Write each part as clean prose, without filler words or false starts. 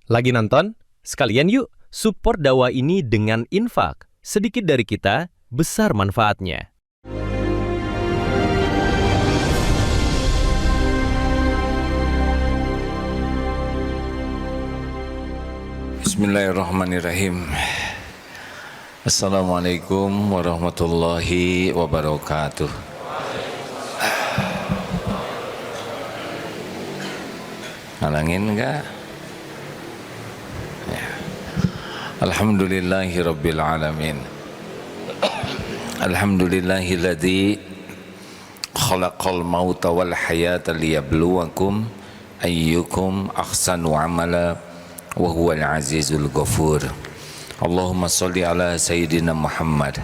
Lagi nonton? Sekalian yuk support dakwah ini dengan infak. Sedikit dari kita, besar manfaatnya. Bismillahirrahmanirrahim. Assalamualaikum warahmatullahi wabarakatuh. Ngalangin enggak? Ya. Alhamdulillahi rabbil alamin. Alhamdulillahilladzi khalaqal mauta wal hayata liyabluwakum ayyukum ahsanu amala wa huwal azizul ghafur. Allahumma sholli ala sayyidina Muhammad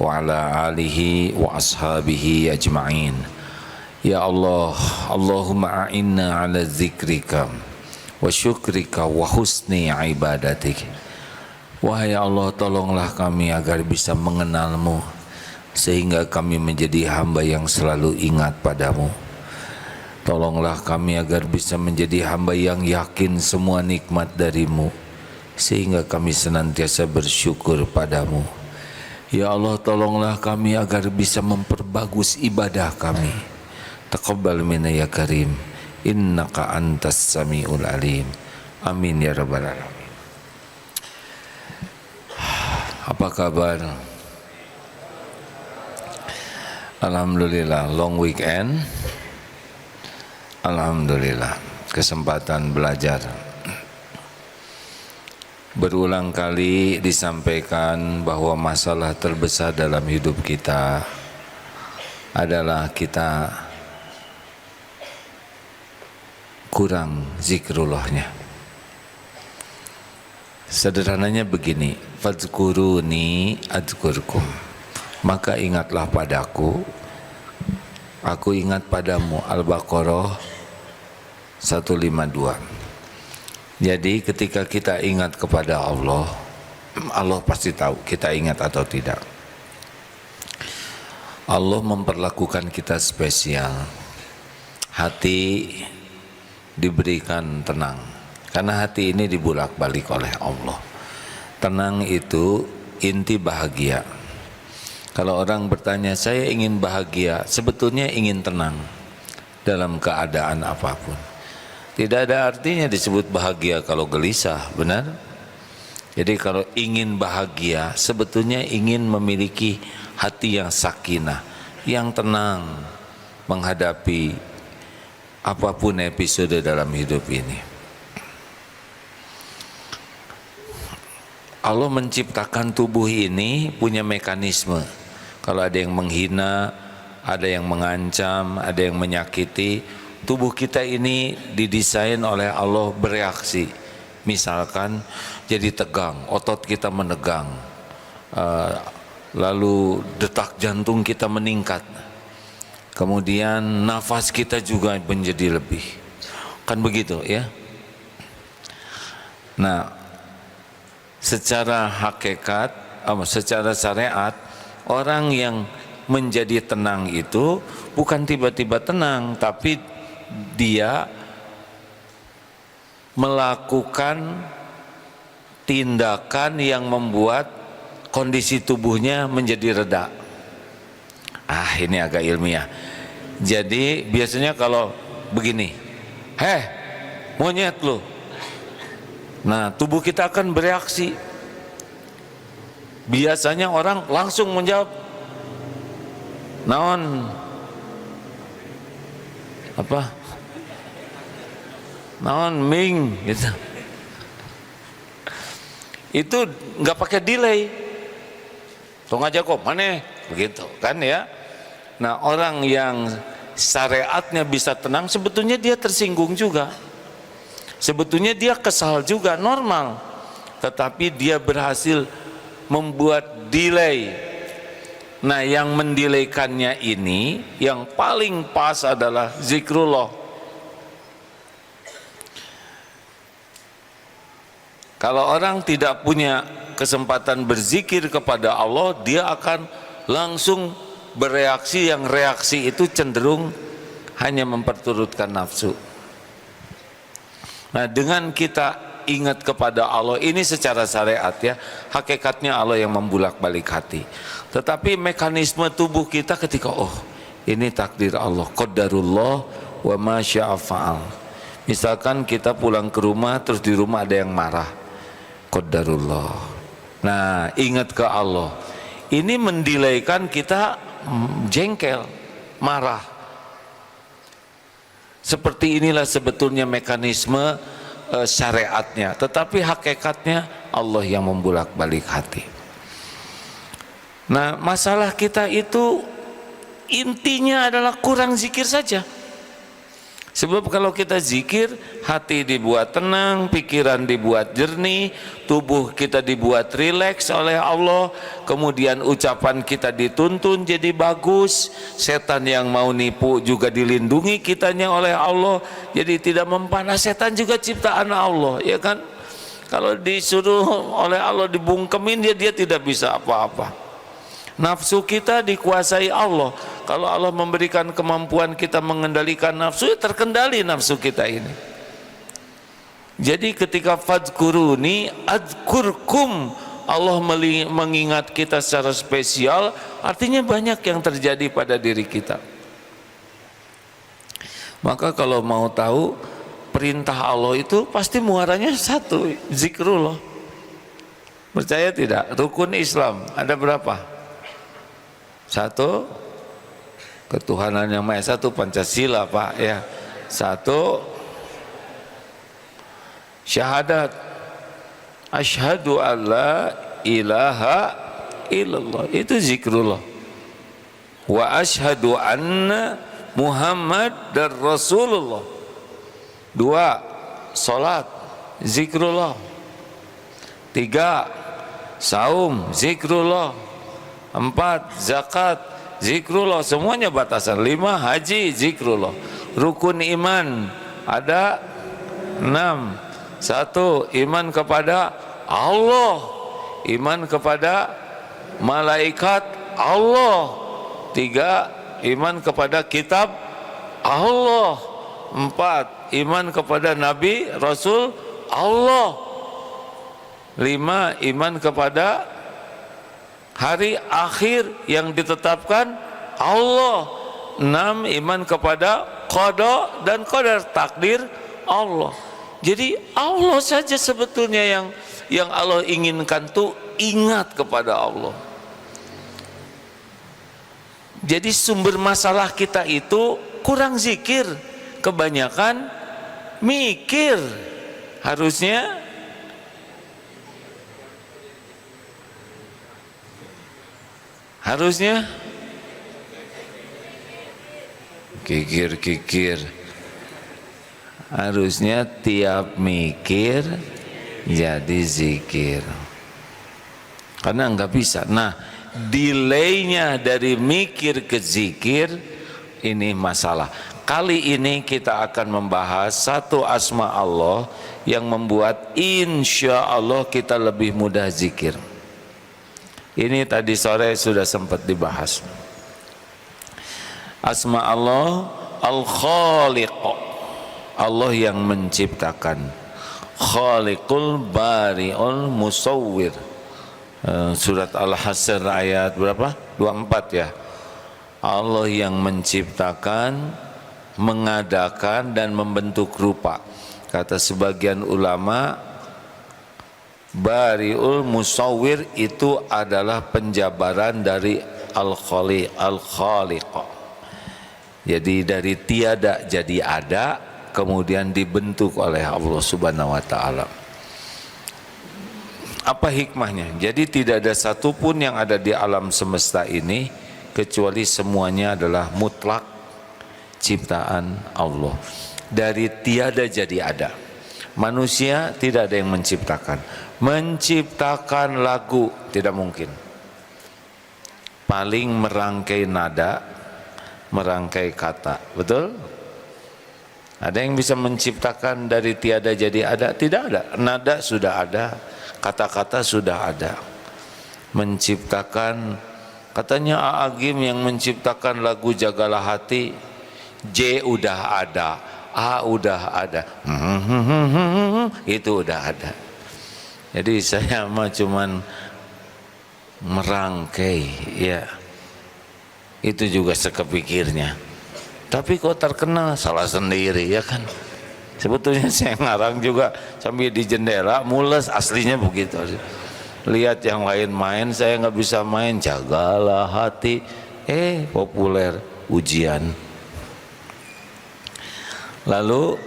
wa ala alihi wa ashabihi ajma'in. Ya Allah, Allahumma a'inna ala zikrika wa syukrika wa husni ibadatik. Wahai Allah, tolonglah kami agar bisa mengenalmu, sehingga kami menjadi hamba yang selalu ingat padamu. Tolonglah kami agar bisa menjadi hamba yang yakin semua nikmat darimu, sehingga kami senantiasa bersyukur padamu. Ya Allah, tolonglah kami agar bisa memperbagus ibadah kami. Taqabbal minna ya karim, innaka antas samiul alim. Amin ya rabbal alamin. Apa kabar? Alhamdulillah, long weekend. Alhamdulillah, kesempatan belajar. Berulang kali disampaikan bahwa masalah terbesar dalam hidup kita adalah kita kurang zikrullahnya. Sederhananya begini, fadzkuruni adzkurkum, maka ingatlah padaku, aku ingat padamu. Al-Baqarah 152. Jadi ketika kita ingat kepada Allah, Allah pasti tahu kita ingat atau tidak. Allah memperlakukan kita spesial. Hati diberikan tenang, karena hati ini dibulak-balik oleh Allah. Tenang itu inti bahagia. Kalau orang bertanya, saya ingin bahagia, sebetulnya ingin tenang dalam keadaan apapun. Tidak ada artinya disebut bahagia kalau gelisah, benar? Jadi kalau ingin bahagia, sebetulnya ingin memiliki hati yang sakinah, yang tenang menghadapi apapun episode dalam hidup ini. Allah menciptakan tubuh ini punya mekanisme. Kalau ada yang menghina, ada yang mengancam, ada yang menyakiti, tubuh kita ini didesain oleh Allah bereaksi. Misalkan jadi tegang, otot kita menegang, lalu detak jantung kita meningkat, kemudian nafas kita juga menjadi lebih, kan begitu ya. Nah, secara hakikat, secara syariat, orang yang menjadi tenang itu bukan tiba-tiba tenang, tapi dia melakukan tindakan yang membuat kondisi tubuhnya menjadi reda. Ini agak ilmiah. Jadi biasanya kalau begini, monyet lu, nah tubuh kita akan bereaksi. Biasanya orang langsung menjawab, naon apa, naon ming gitu. Itu nggak pakai delay, tong aja kok mana begitu kan ya. Nah, orang yang syariatnya bisa tenang, sebetulnya dia tersinggung juga, sebetulnya dia kesal juga, normal, tetapi dia berhasil membuat delay. Nah, yang mendelaykannya ini yang paling pas adalah zikrullah. Kalau orang tidak punya kesempatan berzikir kepada Allah, dia akan langsung bereaksi, yang reaksi itu cenderung hanya memperturutkan nafsu. Nah, dengan kita ingat kepada Allah. Ini secara syariat ya, hakikatnya Allah yang membulak-balik hati. Tetapi mekanisme tubuh kita ketika ini takdir Allah, qadarullah wa ma syaa fa'al. Misalkan kita pulang ke rumah, terus di rumah ada yang marah, qadarullah. Nah, ingat ke Allah. Ini mendilaikan kita jengkel, marah. Seperti inilah sebetulnya mekanisme syariatnya, tetapi hakikatnya Allah yang membulak-balik hati. Nah, masalah kita itu intinya adalah kurang zikir saja. Sebab kalau kita zikir, hati dibuat tenang, pikiran dibuat jernih, tubuh kita dibuat rileks oleh Allah, kemudian ucapan kita dituntun jadi bagus, setan yang mau nipu juga dilindungi kitanya oleh Allah, jadi tidak mempanas. Setan juga ciptaan Allah, ya kan? Kalau disuruh oleh Allah dibungkemin, dia tidak bisa apa-apa. Nafsu kita dikuasai Allah. Kalau Allah memberikan kemampuan kita mengendalikan nafsu, ya terkendali nafsu kita ini. Jadi ketika fadkuruni adkurkum, Allah mengingat kita secara spesial, artinya banyak yang terjadi pada diri kita. Maka kalau mau tahu perintah Allah itu pasti muaranya satu, zikrullah. Percaya tidak? Rukun Islam ada berapa? Satu, ketuhanan yang Maha Esa, Pancasila Pak ya. Satu, syahadat, asyhadu alla ilaha illallah, itu zikrullah. Wa asyhadu anna Muhammad dan Rasulullah. Dua, salat, zikrullah. Tiga, saum, zikrullah. Empat, zakat, zikrullah, semuanya batasan. Lima, haji, zikrullah. Rukun iman ada 6. Satu, iman kepada Allah, iman kepada malaikat Allah. Tiga, iman kepada kitab Allah. Empat, iman kepada nabi rasul Allah. Lima, iman kepada hari akhir yang ditetapkan Allah. 6, iman kepada qada dan qadar, takdir Allah. Jadi Allah saja sebetulnya yang Allah inginkan tuh ingat kepada Allah. Jadi sumber masalah kita itu kurang zikir, kebanyakan mikir. Harusnya kikir. Harusnya tiap mikir jadi zikir. Karena enggak bisa. Nah, delaynya dari mikir ke zikir ini masalah. Kali ini kita akan membahas satu asma Allah yang membuat insya Allah kita lebih mudah zikir. Ini tadi sore sudah sempat dibahas. Asma Allah Al-Khaliq, Allah yang menciptakan. Khaliqul Bari'ul Musawwir. Surat Al-Hasr ayat berapa? 24 ya. Allah yang menciptakan, mengadakan dan membentuk rupa. Kata sebagian ulama, Bari'ul Musawwir itu adalah penjabaran dari Al-Khaliq. Jadi dari tiada jadi ada, kemudian dibentuk oleh Allah Subhanahu wa taala. Apa hikmahnya? Jadi tidak ada satupun yang ada di alam semesta ini kecuali semuanya adalah mutlak ciptaan Allah. Dari tiada jadi ada. Manusia tidak ada yang menciptakan. Menciptakan lagu tidak mungkin. Paling merangkai nada, merangkai kata, betul? Ada yang bisa menciptakan dari tiada jadi ada? Tidak ada. Nada sudah ada, kata-kata sudah ada. Menciptakan, katanya A'agim yang menciptakan lagu Jagalah Hati, J udah ada, A udah ada, itu udah ada. Jadi saya mah cuman merangkai, ya itu juga sekepikirnya. Tapi kok terkenal, salah sendiri ya kan. Sebetulnya saya ngarang juga sambil di jendela mules, aslinya begitu. Lihat yang lain main, saya nggak bisa main. Jagalah hati, populer, ujian. Lalu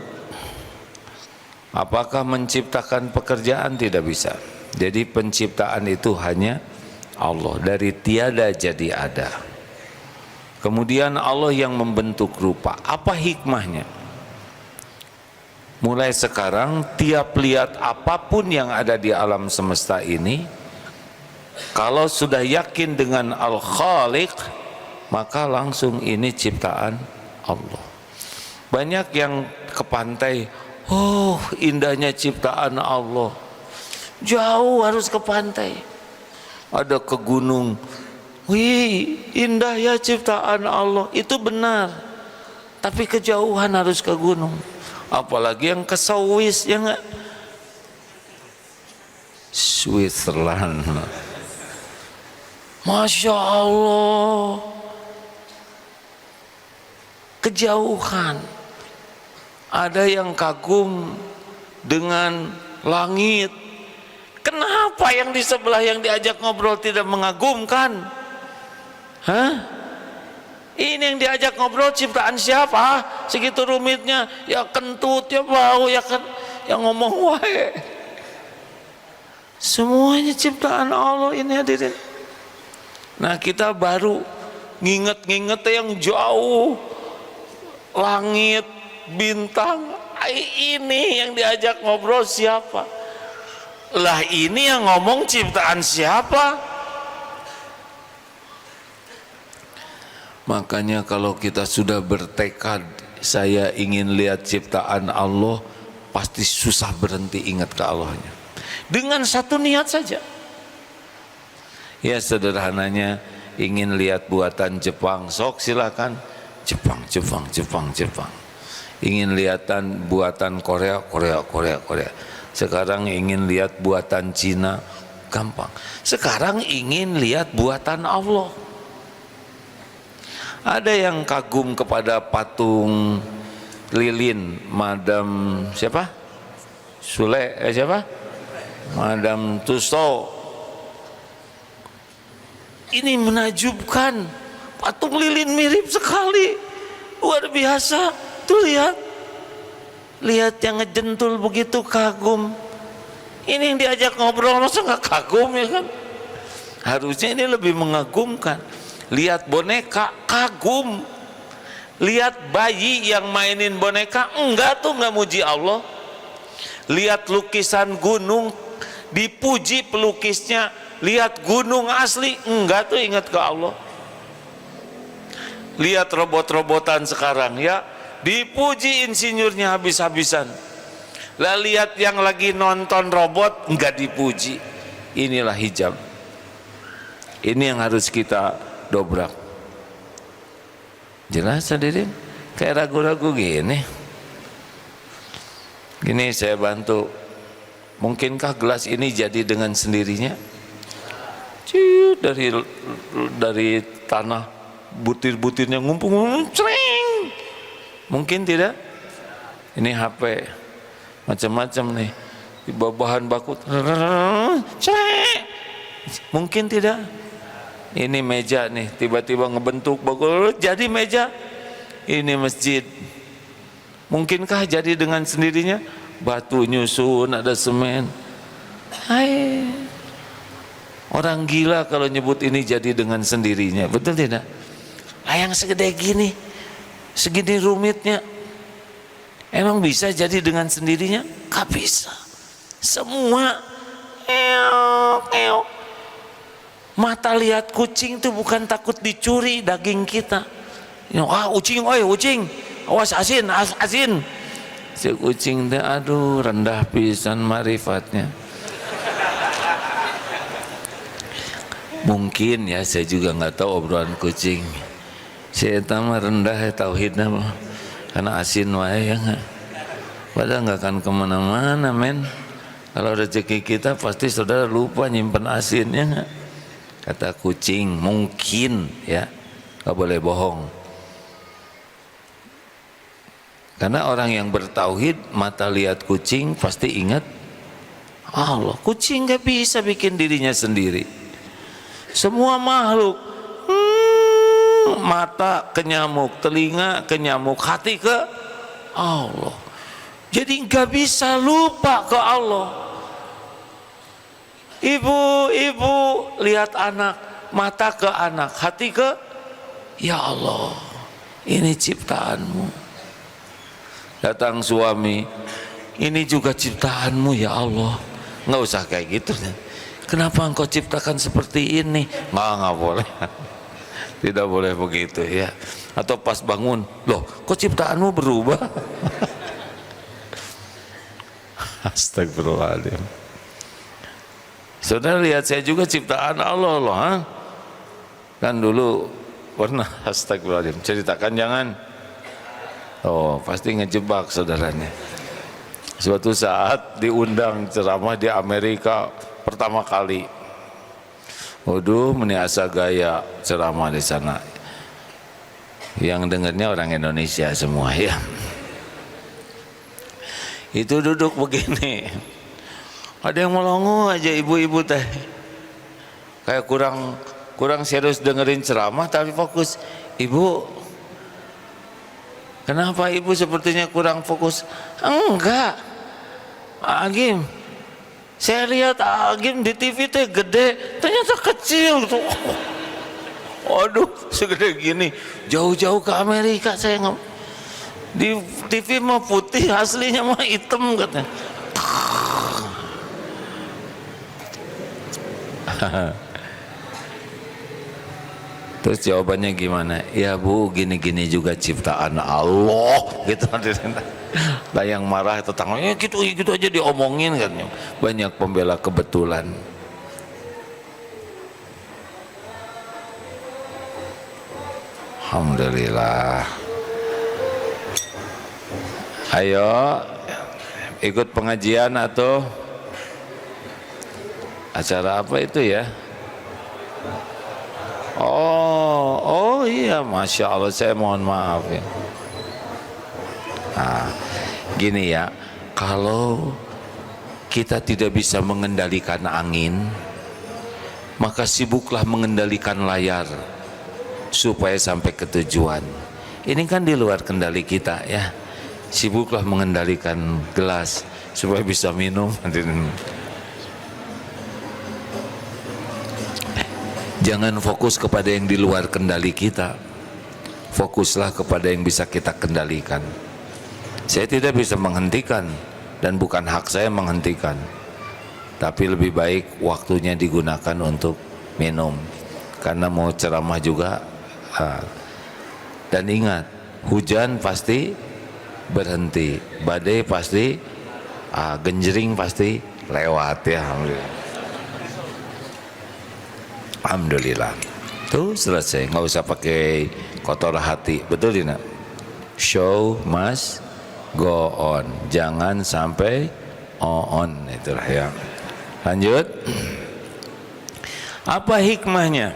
apakah menciptakan pekerjaan? Tidak bisa. Jadi penciptaan itu hanya Allah, dari tiada jadi ada. Kemudian Allah yang membentuk rupa. Apa hikmahnya? Mulai sekarang tiap lihat apapun yang ada di alam semesta ini, kalau sudah yakin dengan Al-Khaliq, maka langsung ini ciptaan Allah. Banyak yang ke pantai, oh indahnya ciptaan Allah. Jauh harus ke pantai. Ada ke gunung, wih indah ya ciptaan Allah. Itu benar, tapi kejauhan harus ke gunung. Apalagi yang ke Swiss, ya enggak? Switzerland, Masya Allah, kejauhan. Ada yang kagum dengan langit. Kenapa yang di sebelah yang diajak ngobrol tidak mengagumkan? Hah? Ini yang diajak ngobrol ciptaan siapa? Segitu rumitnya, ya kentut, ya bau, ya kan, yang ngomong wae. Semuanya ciptaan Allah ini hadirin. Nah kita baru nginget-nginget yang jauh, langit, bintang. Ini yang diajak ngobrol siapa? Lah ini yang ngomong ciptaan siapa? Makanya kalau kita sudah bertekad saya ingin lihat ciptaan Allah, pasti susah berhenti ingat ke Allahnya. Dengan satu niat saja. Ya sederhananya ingin lihat buatan Jepang, sok silakan. Jepang. Ingin lihatan buatan Korea. Sekarang ingin lihat buatan Cina, gampang. Sekarang ingin lihat buatan Allah. Ada yang kagum kepada patung lilin Madam siapa? Siapa? Madam Tussauds. Ini menakjubkan. Patung lilin mirip sekali, luar biasa. Tuh lihat yang ngejentul begitu, kagum. Ini yang diajak ngobrol masa nggak kagum ya kan? Harusnya ini lebih mengagumkan. Lihat boneka, kagum. Lihat bayi yang mainin boneka, enggak tuh nggak muji Allah. Lihat lukisan gunung, dipuji pelukisnya. Lihat gunung asli, enggak tuh ingat ke Allah. Lihat robot-robotan sekarang ya, dipuji insinyurnya habis-habisan. Lah lihat yang lagi nonton robot enggak dipuji. Inilah hijab. Ini yang harus kita dobrak. Jelas hadirin? Kayak ragu-ragu gini. Gini saya bantu. Mungkinkah gelas ini jadi dengan sendirinya? Ciu, dari tanah, butir-butirnya ngumpul, cering. Mungkin tidak? Ini HP macam-macam nih, di bawah bahan baku, cering. Mungkin tidak? Ini meja nih, tiba-tiba ngebentuk bagus jadi meja. Ini masjid. Mungkinkah jadi dengan sendirinya? Batu nyusun, ada semen. Hai. Orang gila kalau nyebut ini jadi dengan sendirinya, betul tidak? Yang segede gini, segini rumitnya, emang bisa jadi dengan sendirinya? Gak bisa. Semua mata lihat kucing itu bukan takut dicuri daging kita. Ucing, ucing, awas asin. Si kucing teh, aduh rendah pisan marifatnya. Mungkin ya, saya juga nggak tahu obrolan kucing. Saya tahu rendah ya tauhidnya, karena asin wae ya nggak. Padahal nggak akan kemana-mana, men. Kalau rezeki kita pasti saudara lupa nyimpen asinnya nggak? Kata kucing, mungkin ya, nggak boleh bohong. Karena orang yang bertauhid, mata lihat kucing pasti ingat Allah. Kucing nggak bisa bikin dirinya sendiri. Semua makhluk, mata ke nyamuk, telinga ke nyamuk, hati ke Allah. Jadi nggak bisa lupa ke Allah. Ibu lihat anak, mata ke anak, hati ke ya Allah, ini ciptaanmu. Datang suami, ini juga ciptaanmu ya Allah. Nggak usah kayak gitu. Kenapa engkau ciptakan seperti ini? Nggak boleh. Tidak boleh begitu ya. Atau pas bangun, loh kok ciptaanmu berubah? Astagfirullahaladzim. Saudara lihat, saya juga ciptaan Allah loh, ha? Kan dulu pernah, astagfirullahaladzim, ceritakan jangan. Oh, pasti ngejebak saudaranya. Suatu saat diundang ceramah di Amerika pertama kali. Waduh, meniasa gaya ceramah di sana. Yang dengarnya orang Indonesia semua ya. Itu duduk begini, ada yang melongo aja ibu-ibu teh, kayak kurang serius dengerin ceramah tapi fokus. Ibu, kenapa ibu sepertinya kurang fokus? Enggak, Agim, saya lihat Agim di TV teh gede, ternyata kecil tuh. Waduh, segede gini, jauh-jauh ke Amerika saya nggak. Di TV mah putih, aslinya mah hitam katanya. Terus jawabannya gimana? Ya Bu, gini-gini juga ciptaan Allah gitu. Lah yang marah tetangganya gitu aja diomongin katanya. Banyak pembela kebetulan. Alhamdulillah. Ayo ikut pengajian atau acara apa itu ya? Oh iya, Masya Allah, saya mohon maaf ya. Nah, gini ya, kalau kita tidak bisa mengendalikan angin, maka sibuklah mengendalikan layar supaya sampai ke tujuan. Ini kan di luar kendali kita ya. Sibuklah mengendalikan gelas supaya bisa minum. Jangan fokus kepada yang di luar kendali kita. Fokuslah kepada yang bisa kita kendalikan. Saya tidak bisa menghentikan, dan bukan hak saya menghentikan. Tapi lebih baik waktunya digunakan untuk minum, karena mau ceramah juga. Dan ingat, hujan pasti berhenti, badai pasti, genjering pasti lewat ya. Alhamdulillah. Alhamdulillah. Tuh selesai, nggak usah pakai kotor hati, betul tidak? Show must go on, jangan sampai on, itulah ya. Lanjut. Apa hikmahnya?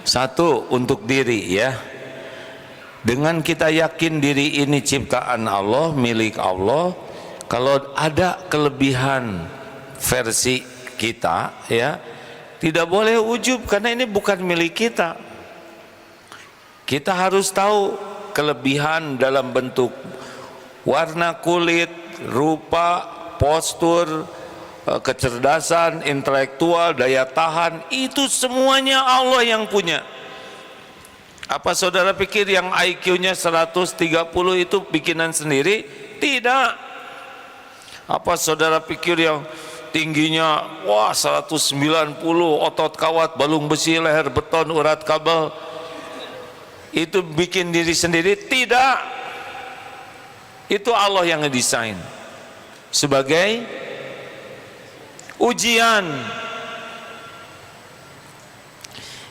Satu, untuk diri ya. Dengan kita yakin diri ini ciptaan Allah, milik Allah, kalau ada kelebihan versi kita ya, tidak boleh ujub karena ini bukan milik kita. Kita harus tahu kelebihan dalam bentuk warna kulit, rupa, postur, kecerdasan, intelektual, daya tahan, itu semuanya Allah yang punya. Apa saudara pikir yang IQ-nya 130 itu bikinan sendiri? Tidak. Apa saudara pikir yang tingginya 190, otot kawat, balung besi, leher beton, urat kabel, itu bikin diri sendiri? Tidak. Itu Allah yang ngedesain sebagai ujian.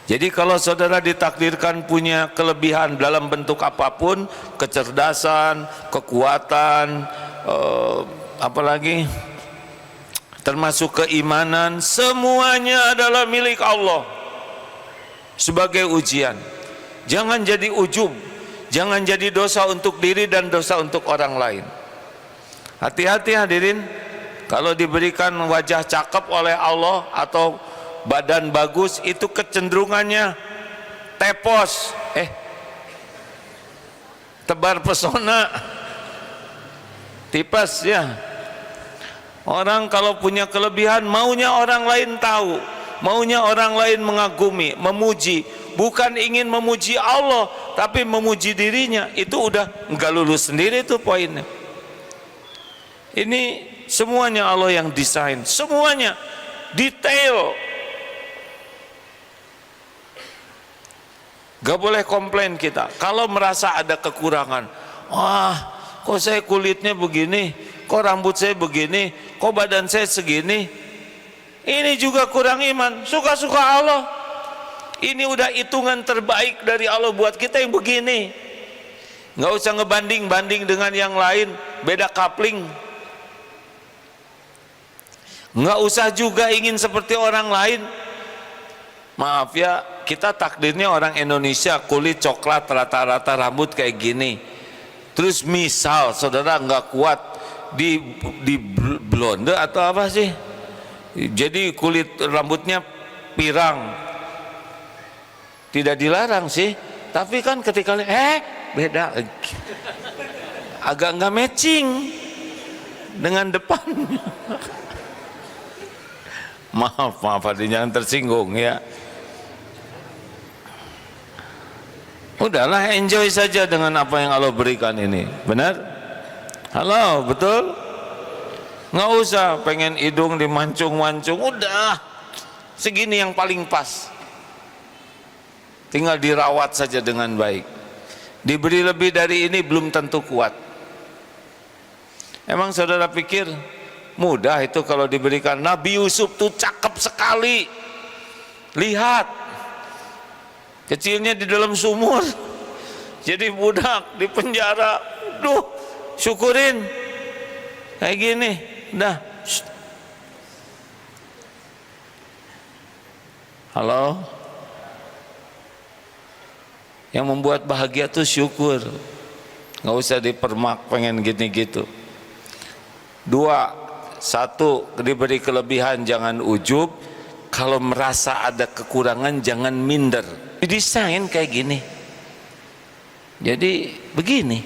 Jadi kalau saudara ditakdirkan punya kelebihan dalam bentuk apapun, kecerdasan, kekuatan, apalagi termasuk keimanan, semuanya adalah milik Allah sebagai ujian. Jangan jadi ujub, jangan jadi dosa untuk diri dan dosa untuk orang lain. Hati-hati hadirin, kalau diberikan wajah cakep oleh Allah atau badan bagus, itu kecenderungannya tepos, tebar pesona, tipes ya. Orang kalau punya kelebihan, maunya orang lain tahu, maunya orang lain mengagumi, memuji, bukan ingin memuji Allah, tapi memuji dirinya. Itu udah nggak lulus sendiri tuh poinnya. Ini semuanya Allah yang desain, semuanya detail. Gak boleh komplain kita kalau merasa ada kekurangan. Wah, kok saya kulitnya begini, kok rambut saya begini, kok badan saya segini. Ini juga kurang iman. Suka-suka Allah. Ini udah hitungan terbaik dari Allah buat kita yang begini. Gak usah ngebanding-banding dengan yang lain, beda kapling. Nggak usah juga ingin seperti orang lain. Maaf ya, kita takdirnya orang Indonesia, kulit coklat, rata-rata rambut kayak gini. Terus misal saudara nggak kuat di blonde atau apa sih, jadi kulit rambutnya pirang, tidak dilarang sih, tapi kan ketika beda, agak nggak matching dengan depannya. Maaf hadirin, jangan tersinggung ya. Udahlah, enjoy saja dengan apa yang Allah berikan ini. Benar? Halo, betul? Nggak usah pengen hidung dimancung-mancung. Udah, segini yang paling pas. Tinggal dirawat saja dengan baik. Diberi lebih dari ini belum tentu kuat. Emang saudara pikir mudah itu kalau diberikan? Nabi Yusuf tuh cakep sekali. Lihat, kecilnya di dalam sumur, jadi budak di penjara. Duh, syukurin kayak gini. Dah. Halo. Yang membuat bahagia tuh syukur. Nggak usah dipermak pengen gini gitu. Dua, satu, diberi kelebihan jangan ujub. Kalau merasa ada kekurangan jangan minder. Didesain kayak gini, jadi begini.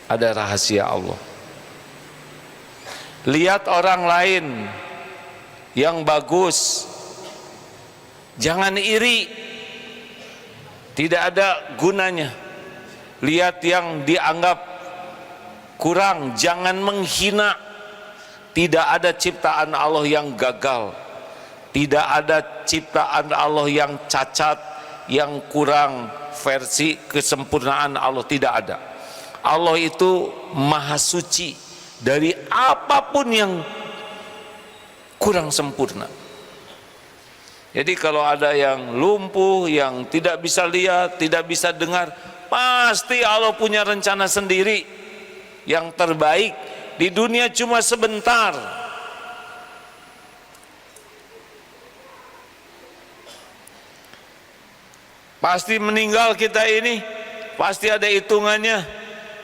Ada rahasia Allah. Lihat orang lain yang bagus, jangan iri, tidak ada gunanya. Lihat yang dianggap kurang, jangan menghina. Tidak ada ciptaan Allah yang gagal, tidak ada ciptaan Allah yang cacat, yang kurang versi kesempurnaan Allah, tidak ada. Allah itu maha suci dari apapun yang kurang sempurna. Jadi kalau ada yang lumpuh, yang tidak bisa lihat, tidak bisa dengar, pasti Allah punya rencana sendiri yang terbaik. Di dunia cuma sebentar. Pasti meninggal kita ini, pasti ada hitungannya.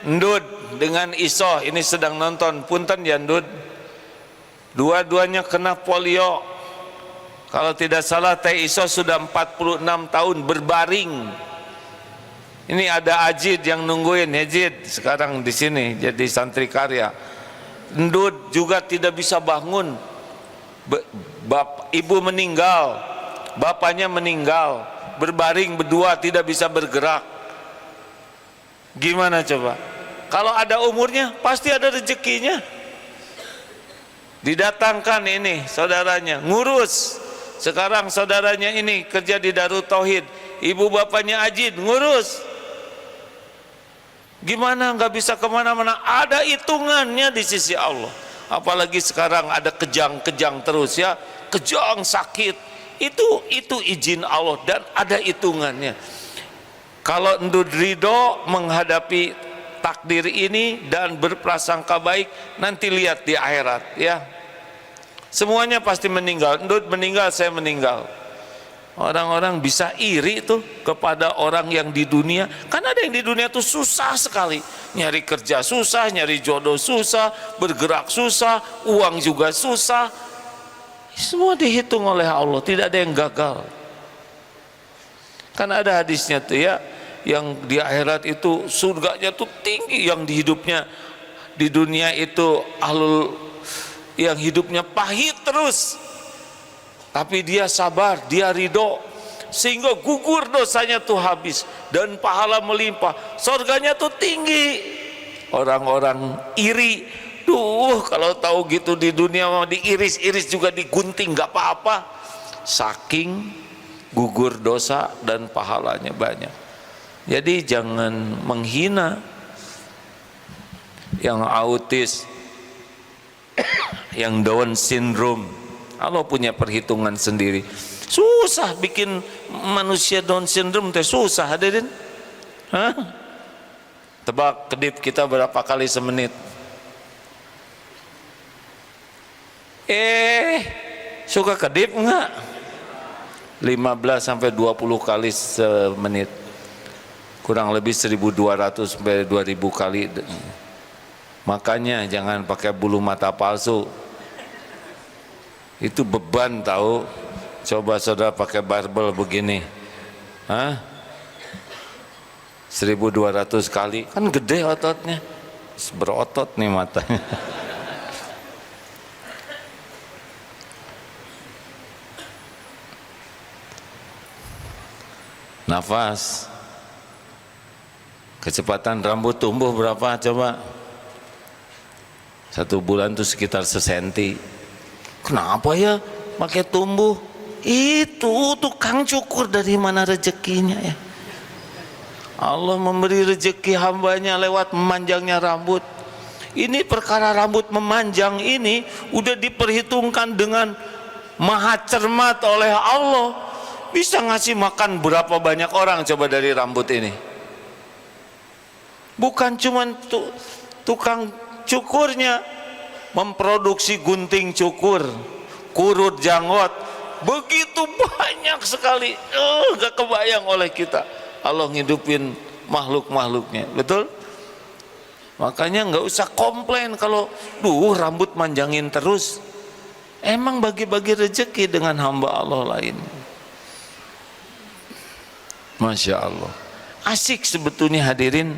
Ndud dengan Iso ini sedang nonton, punten ya Ndud, dua-duanya kena polio. Kalau tidak salah Teh Iso sudah 46 tahun berbaring. Ini ada Ajid yang nungguin, Ajid sekarang di sini jadi santri karya. Ndud juga tidak bisa bangun. Ibu meninggal, bapaknya meninggal, berbaring berdua tidak bisa bergerak. Gimana coba? Kalau ada umurnya pasti ada rezekinya. Didatangkan ini saudaranya ngurus. Sekarang saudaranya ini kerja di Darut Tauhid, ibu bapaknya Ajid ngurus. Gimana nggak bisa kemana-mana? Ada hitungannya di sisi Allah. Apalagi sekarang ada kejang-kejang terus ya, kejang sakit. Itu izin Allah dan ada hitungannya. Kalau Ndud ridho menghadapi takdir ini dan berprasangka baik, nanti lihat di akhirat ya. Semuanya pasti meninggal. Ndut meninggal, saya meninggal. Orang-orang bisa iri tuh kepada orang yang di dunia. Kan ada yang di dunia tuh susah sekali. Nyari kerja susah, nyari jodoh susah, bergerak susah, uang juga susah. Semua dihitung oleh Allah, tidak ada yang gagal. Kan ada hadisnya tuh ya, yang di akhirat itu surganya tuh tinggi, yang di hidupnya di dunia itu yang hidupnya pahit terus, tapi dia sabar, dia ridho, sehingga gugur dosanya tuh habis dan pahala melimpah, surganya tuh tinggi. Orang-orang iri, duh kalau tahu gitu di dunia mau diiris-iris juga digunting nggak apa-apa, saking gugur dosa dan pahalanya banyak. Jadi jangan menghina yang autis, yang Down syndrome. Allah punya perhitungan sendiri. Susah bikin manusia Down syndrome teh, susah hadirin. Hah? Tebak kedip kita berapa kali semenit? Suka kedip enggak? 15 sampai 20 kali semenit. Kurang lebih 1200 sampai 2000 kali. Makanya jangan pakai bulu mata palsu, itu beban tahu. Coba saudara pakai barbel begini, 1200 kali, kan gede ototnya, berotot nih matanya. Nafas, kecepatan rambut tumbuh berapa coba? 1 bulan tuh sekitar sesenti. Kenapa ya pakai tumbuh? Itu tukang cukur dari mana rezekinya ya. Allah memberi rezeki hambanya lewat memanjangnya rambut. Ini perkara rambut memanjang ini udah diperhitungkan dengan maha cermat oleh Allah. Bisa ngasih makan berapa banyak orang coba dari rambut ini. Bukan cuman tukang cukurnya, memproduksi gunting cukur, kurut janggot, begitu banyak sekali. Gak kebayang oleh kita. Allah ngidupin makhluk-makhluknya, betul? Makanya nggak usah komplain kalau rambut manjangin terus. Emang bagi-bagi rezeki dengan hamba Allah lain. Masya Allah, asik sebetulnya hadirin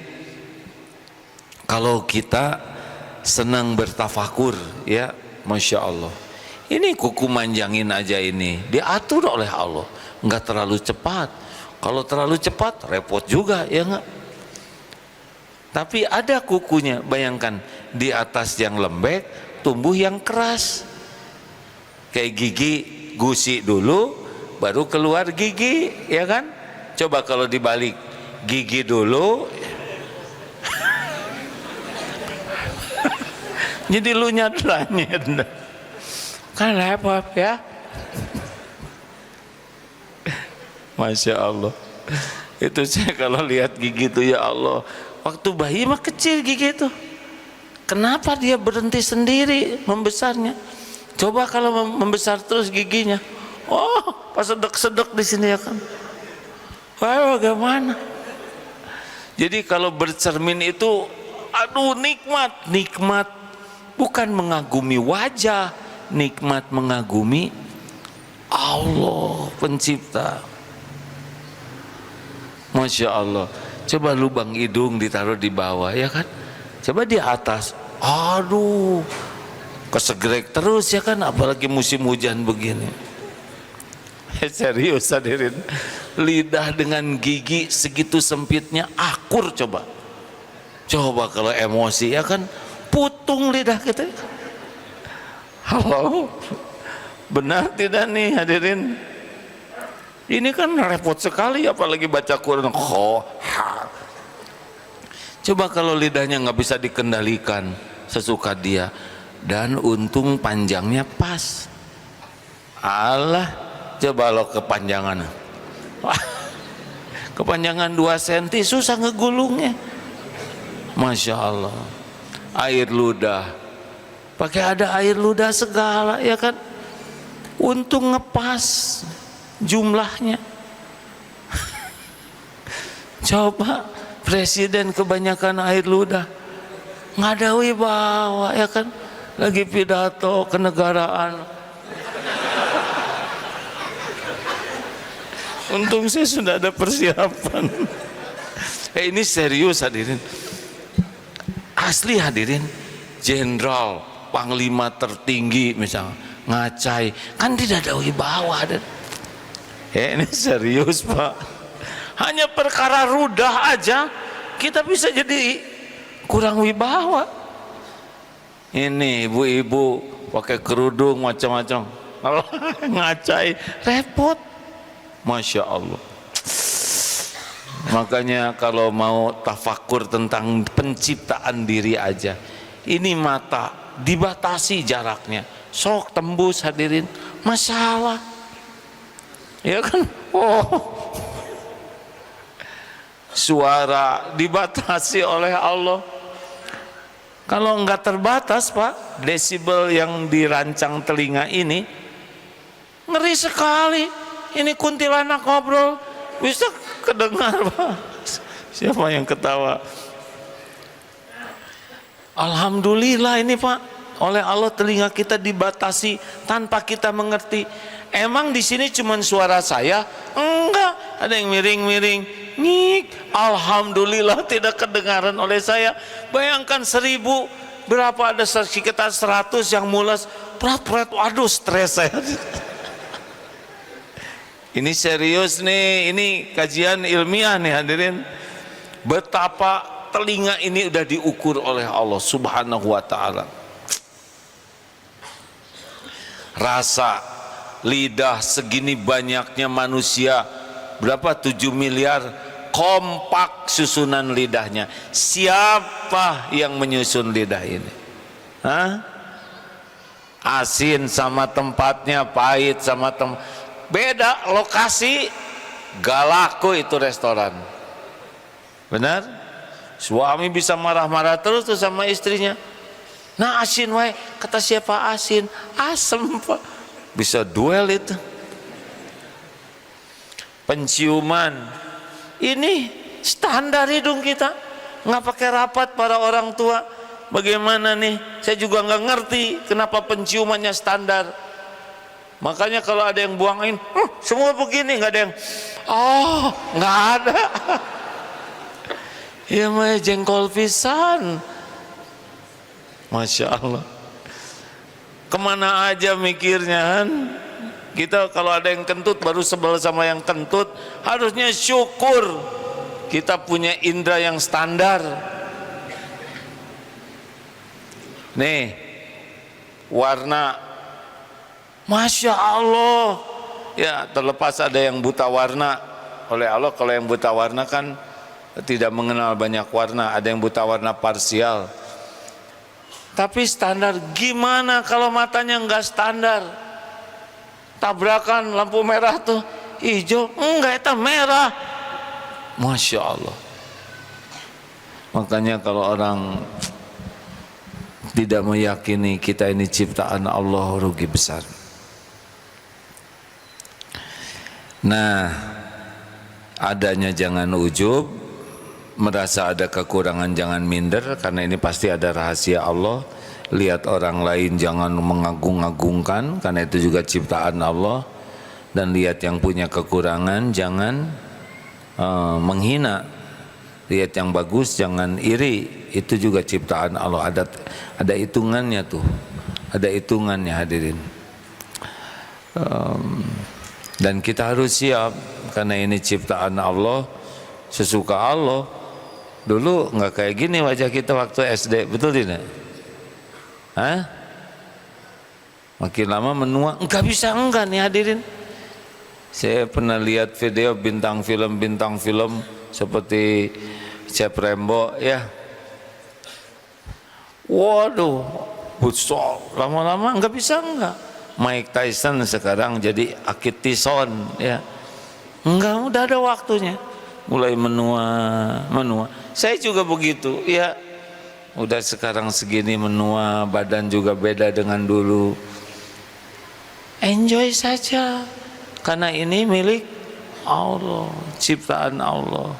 kalau kita senang bertafakur ya. Masya Allah, ini kuku manjangin aja ini diatur oleh Allah, nggak terlalu cepat. Kalau terlalu cepat repot juga ya nggak. Tapi ada kukunya, bayangkan di atas yang lembek tumbuh yang keras, kayak gigi gusi dulu baru keluar gigi ya kan. Coba kalau dibalik, gigi dulu jadi lu nyadlanya kan repot ya. Masya Allah, itu saya kalau lihat gigi itu ya Allah, waktu bayi mah kecil gigi itu, kenapa dia berhenti sendiri membesarnya? Coba kalau membesar terus giginya, pas sedek-sedek di sini ya kan. Wah, bagaimana? Jadi kalau bercermin itu, aduh nikmat, bukan mengagumi wajah, nikmat mengagumi Allah pencipta. Masya Allah. Coba lubang hidung ditaruh di bawah ya kan, coba di atas, aduh kesegrek terus ya kan, apalagi musim hujan begini. Serius hadirin, lidah dengan gigi segitu sempitnya akur. Coba kalau emosi ya kan, putung lidah kita. Halo, benar tidak nih hadirin? Ini kan repot sekali, apalagi baca Quran. Coba kalau lidahnya nggak bisa dikendalikan sesuka dia, dan untung panjangnya pas. Allah, coba lo kepanjangan, kepanjangan 2 cm susah ngegulungnya. Masya Allah, air ludah, pakai ada air ludah segala, ya kan? Untung ngepas jumlahnya. Coba presiden kebanyakan air ludah, nggak ada wibawa, ya kan? Lagi pidato kenegaraan. Untung saya sudah ada persiapan. Ini serius hadirin. Asli hadirin. Jenderal, panglima tertinggi misalnya ngacai, kan tidak ada wibawa. Ini serius Pak. Hanya perkara rudah aja kita bisa jadi kurang wibawa. Ini ibu-ibu pakai kerudung macam-macam, ngacai, repot. Masya Allah. Makanya kalau mau tafakur tentang penciptaan diri aja, ini mata dibatasi jaraknya, sok tembus hadirin, masalah, ya kan? Suara dibatasi oleh Allah. Kalau enggak terbatas Pak, desibel yang dirancang telinga ini ngeri sekali. Ini kuntilanak ngobrol bisa kedengar Pak. Siapa yang ketawa? Alhamdulillah ini Pak, oleh Allah telinga kita dibatasi tanpa kita mengerti. Emang di sini cuma suara saya? Enggak, ada yang miring-miring, nyik. Alhamdulillah tidak kedengaran oleh saya. Bayangkan 1000, berapa ada sekitar 100 yang mules, prat-prat, waduh stres saya. Ini serius nih, ini kajian ilmiah nih hadirin. Betapa telinga ini udah diukur oleh Allah Subhanahu wa ta'ala. Rasa, lidah segini banyaknya manusia, berapa 7 miliar, kompak susunan lidahnya. Siapa yang menyusun lidah ini? Hah? Asin sama tempatnya, pahit sama tempat. Beda lokasi, gak laku itu restoran. Benar? Suami bisa marah-marah terus tuh sama istrinya. Nah asin wae, kata siapa asin? Asem Pak. Bisa duel itu. Penciuman, ini standar hidung kita, nggak pakai rapat para orang tua. Bagaimana nih? Saya juga nggak ngerti kenapa penciumannya standar. Makanya kalau ada yang buang angin, semua begini, nggak ada yang, nggak ada. Ya mah jengkol pisan. Masya Allah. Kemana aja mikirnya kan? Kita kalau ada yang kentut baru sebel sama yang kentut. Harusnya syukur kita punya indera yang standar. Nih warna, Masya Allah. Ya terlepas ada yang buta warna oleh Allah. Kalau yang buta warna kan tidak mengenal banyak warna. Ada yang buta warna parsial. Tapi standar, gimana kalau matanya enggak standar? Tabrakan lampu merah tuh hijau, enggak itu merah. Masya Allah. Makanya kalau orang tidak meyakini kita ini ciptaan Allah, rugi besar. Nah, adanya jangan ujub, merasa ada kekurangan jangan minder, karena ini pasti ada rahasia Allah. Lihat orang lain jangan mengagung-agungkan, karena itu juga ciptaan Allah. Dan lihat yang punya kekurangan jangan menghina. Lihat yang bagus jangan iri, itu juga ciptaan Allah. Ada hitungannya tuh, ada hitungannya hadirin. Dan kita harus siap, karena ini ciptaan Allah, sesuka Allah. Dulu nggak kayak gini wajah kita waktu SD, betul tidak? Hah? Makin lama menua, enggak bisa enggak nih hadirin. Saya pernah lihat video bintang film seperti Chef Rembo ya. Waduh, besar, lama-lama enggak bisa enggak. Mike Tyson sekarang jadi Akit Tison ya. Enggak, udah ada waktunya. Mulai menua. Saya juga begitu ya. Udah sekarang segini menua, badan juga beda dengan dulu. Enjoy saja, karena ini milik Allah, ciptaan Allah.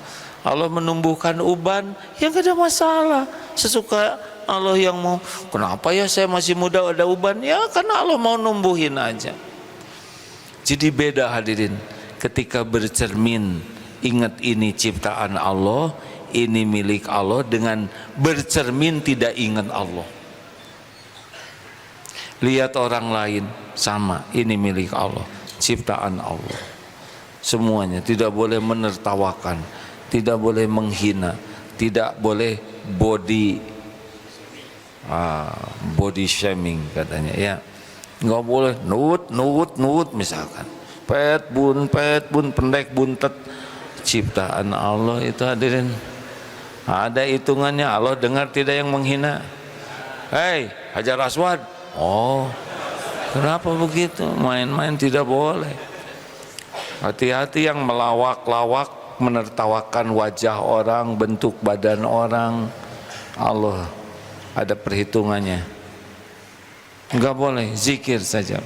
Allah menumbuhkan uban, ya gak ada masalah. Sesuka Allah yang mau. Kenapa ya saya masih muda ada uban? Ya karena Allah mau numbuhin aja. Jadi beda hadirin, ketika bercermin, ingat ini ciptaan Allah, ini milik Allah, dengan bercermin tidak ingat Allah. Lihat orang lain, sama, ini milik Allah, ciptaan Allah. Semuanya tidak boleh menertawakan, tidak boleh menghina, tidak boleh body shaming katanya ya. Nggak boleh nut misalkan. Pet bun, pendek buntet. Ciptaan Allah itu hadirin, ada hitungannya. Allah dengar tidak yang menghina? Hei Hajar Aswad, oh kenapa begitu? Main-main tidak boleh. Hati-hati yang melawak-lawak, menertawakan wajah orang, bentuk badan orang. Allah ada perhitungannya. Enggak boleh, zikir saja.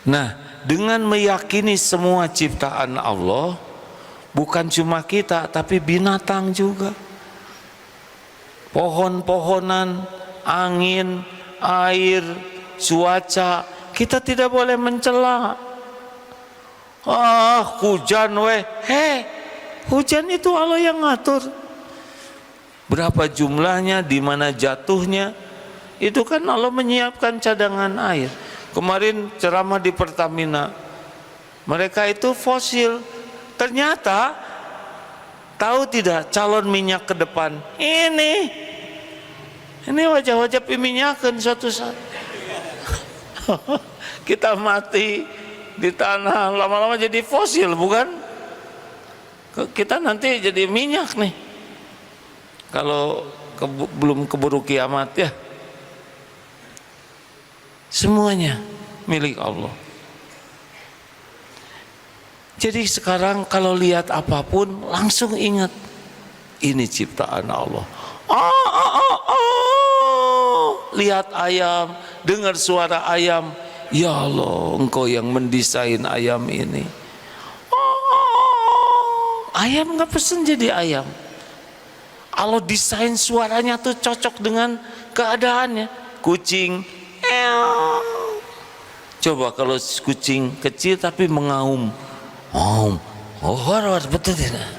Nah, dengan meyakini semua ciptaan Allah, bukan cuma kita tapi binatang juga, pohon-pohonan, angin, air, cuaca, kita tidak boleh mencela. Hujan hujan itu Allah yang ngatur. Berapa jumlahnya, di mana jatuhnya, itu kan Allah menyiapkan cadangan air. Kemarin ceramah di Pertamina, mereka itu fosil. Ternyata tahu tidak calon minyak ke depan? Ini wajah-wajah peminyakan suatu saat. Kita mati di tanah, lama-lama jadi fosil, bukan? Kita nanti jadi minyak nih. Kalau belum keburu kiamat ya. Semuanya milik Allah. Jadi sekarang kalau lihat apapun langsung ingat ini ciptaan Allah. Lihat ayam, dengar suara ayam, ya Allah, Engkau yang mendesain ayam ini. Ayam nggak pesen jadi ayam. Allah desain suaranya tuh cocok dengan keadaannya. Kucing, coba kalau kucing kecil tapi mengaum, betul tidak?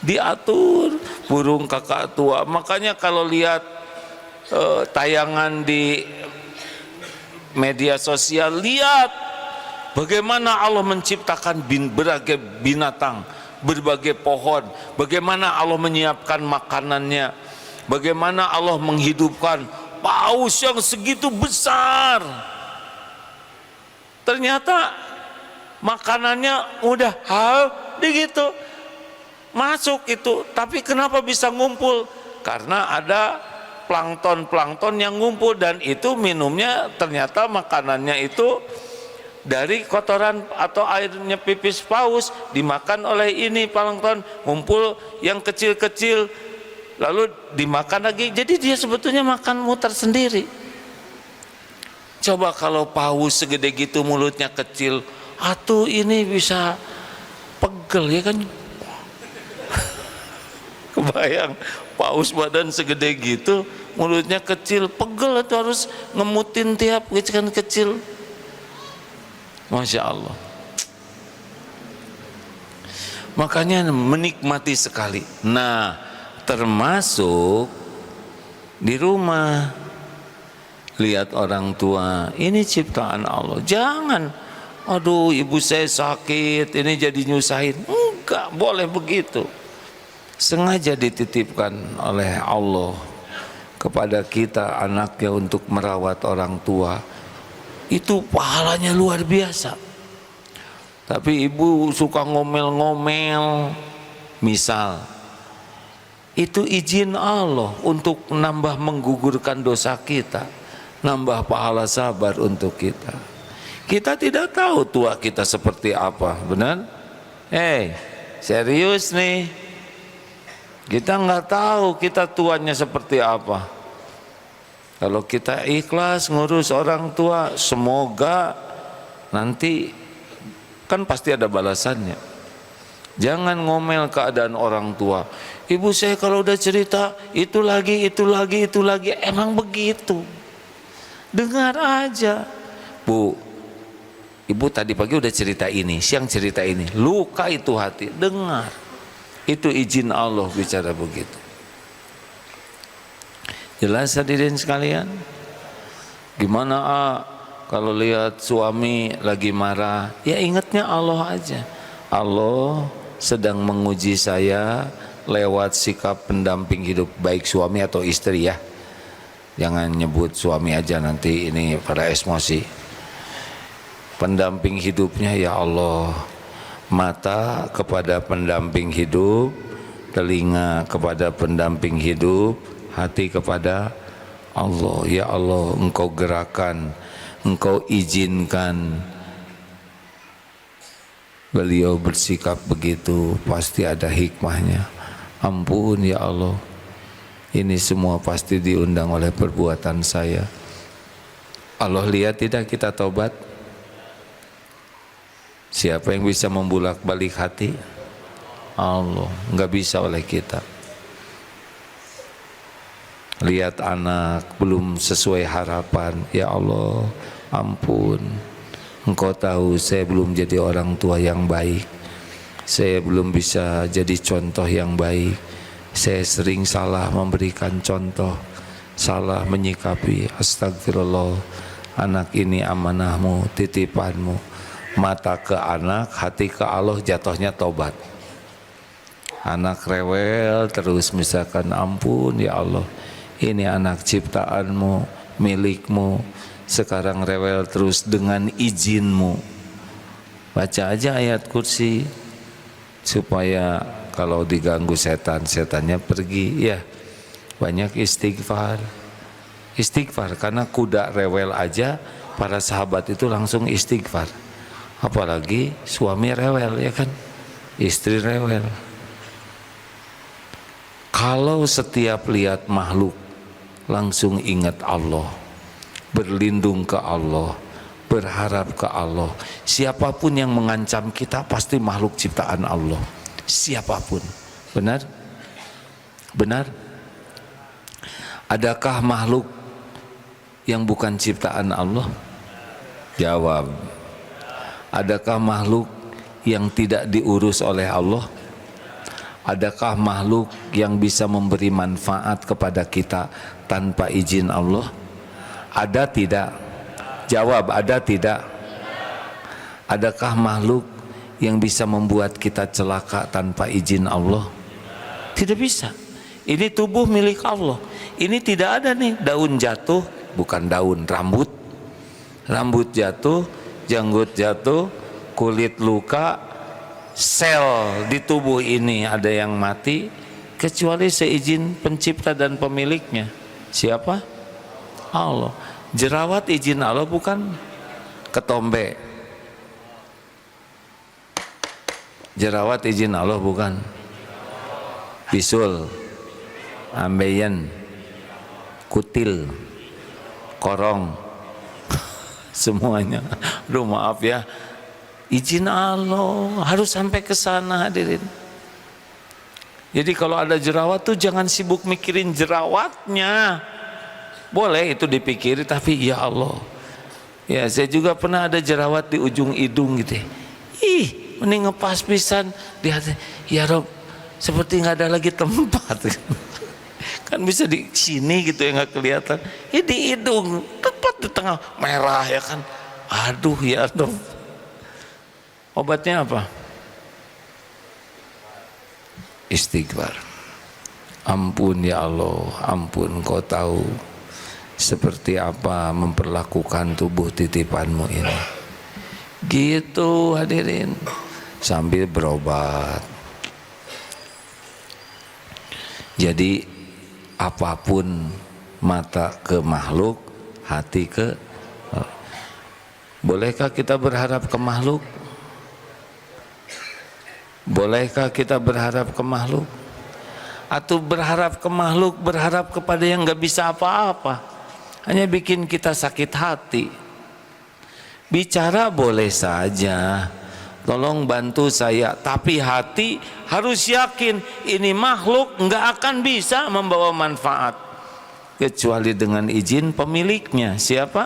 Diatur. Burung kakak tua. Makanya kalau lihat tayangan di media sosial, lihat bagaimana Allah menciptakan berbagai binatang, berbagai pohon, bagaimana Allah menyiapkan makanannya, bagaimana Allah menghidupkan paus yang segitu besar. Ternyata makanannya udah begitu masuk itu, tapi kenapa bisa ngumpul? Karena ada plankton yang ngumpul, dan itu minumnya ternyata makanannya itu dari kotoran atau airnya pipis paus, dimakan oleh ini plankton, ngumpul yang kecil-kecil lalu dimakan lagi. Jadi dia sebetulnya makan muter sendiri. Coba kalau paus segede gitu mulutnya kecil, ini bisa pegel ya kan. Kebayang paus badan segede gitu, mulutnya kecil, pegel, itu harus ngemutin tiap kan kecil. Masya Allah. Makanya menikmati sekali. Nah, termasuk di rumah, lihat orang tua, ini ciptaan Allah. Jangan, aduh ibu saya sakit, ini jadi nyusahin. Enggak boleh begitu. Sengaja dititipkan oleh Allah kepada kita anaknya untuk merawat orang tua. Itu pahalanya luar biasa. Tapi ibu suka ngomel-ngomel, misal, itu izin Allah untuk nambah menggugurkan dosa kita, nambah pahala sabar untuk kita. Kita tidak tahu tua kita seperti apa, benar? Serius nih. Kita nggak tahu kita tuanya seperti apa. Kalau kita ikhlas ngurus orang tua, semoga nanti kan pasti ada balasannya. Jangan ngomel keadaan orang tua. Ibu saya kalau udah cerita itu lagi, emang begitu. Dengar aja. Bu, ibu tadi pagi udah cerita ini, siang cerita ini. Luka itu hati, dengar. Itu izin Allah bicara begitu. Jelas hadirin sekalian? Gimana kalau lihat suami lagi marah? Ya ingatnya Allah aja. Allah sedang menguji saya lewat sikap pendamping hidup, baik suami atau istri ya. Jangan nyebut suami aja, nanti ini pada emosi. Pendamping hidupnya ya Allah. Mata kepada pendamping hidup, telinga kepada pendamping hidup, hati kepada Allah. Ya Allah, Engkau gerakan, Engkau izinkan beliau bersikap begitu, pasti ada hikmahnya. Ampun ya Allah, ini semua pasti diundang oleh perbuatan saya. Allah lihat tidak kita taubat? Siapa yang bisa membulak-balik hati? Allah, nggak bisa oleh kita. Lihat anak belum sesuai harapan, ya Allah, ampun. Engkau tahu saya belum jadi orang tua yang baik. Saya belum bisa jadi contoh yang baik. Saya sering salah memberikan contoh, salah menyikapi. Astagfirullah. Anak ini amanahmu, titipanmu. Mata ke anak, hati ke Allah, jatuhnya tobat. Anak rewel terus misalkan, ampun ya Allah, ini anak ciptaanmu, milikmu, sekarang rewel terus dengan izinmu. Baca aja ayat kursi supaya kalau diganggu setan, setannya pergi ya. Banyak istighfar. Istighfar, karena kuda rewel aja para sahabat itu langsung istighfar. Apalagi suami rewel ya kan, istri rewel. Kalau setiap lihat makhluk langsung ingat Allah, berlindung ke Allah, berharap ke Allah. Siapapun yang mengancam kita pasti makhluk ciptaan Allah. Siapapun. Benar? Benar? Adakah makhluk yang bukan ciptaan Allah? Jawab. Adakah makhluk yang tidak diurus oleh Allah? Adakah makhluk yang bisa memberi manfaat kepada kita tanpa izin Allah? Ada tidak? Jawab, ada tidak? Adakah makhluk yang bisa membuat kita celaka tanpa izin Allah? Tidak bisa. Ini tubuh milik Allah. Ini tidak ada nih daun jatuh, bukan daun, rambut. Rambut jatuh, janggut jatuh, kulit luka, sel di tubuh ini ada yang mati, kecuali seizin pencipta dan pemiliknya. Siapa? Allah. Jerawat izin Allah, bukan ketombe. Jerawat izin Allah, bukan bisul, ambeien, kutil, korong, semuanya. Aduh maaf ya, izin Allah, harus sampai ke sana hadirin. Jadi kalau ada jerawat tuh jangan sibuk mikirin jerawatnya. Boleh itu dipikiri, tapi ya Allah. Ya saya juga pernah ada jerawat di ujung hidung gitu. Ih, mending ngepas pisan di hati. Ya Rob, seperti nggak ada lagi tempat. Kan bisa di sini gitu ya nggak kelihatan. Ya di hidung, tepat di tengah, merah ya kan. Aduh ya Rob. Obatnya apa? Istighfar. Ampun ya Allah, ampun, Kau tahu seperti apa memperlakukan tubuh titipanmu ini. Gitu hadirin, sambil berobat. Jadi apapun, mata ke makhluk, hati ke. Bolehkah kita berharap ke makhluk? Bolehkah kita berharap ke makhluk? atau berharap ke makhluk, berharap kepada yang nggak bisa apa-apa, hanya bikin kita sakit hati. Bicara boleh saja, tolong bantu saya, tapi hati harus yakin ini makhluk nggak akan bisa membawa manfaat kecuali dengan izin pemiliknya. Siapa?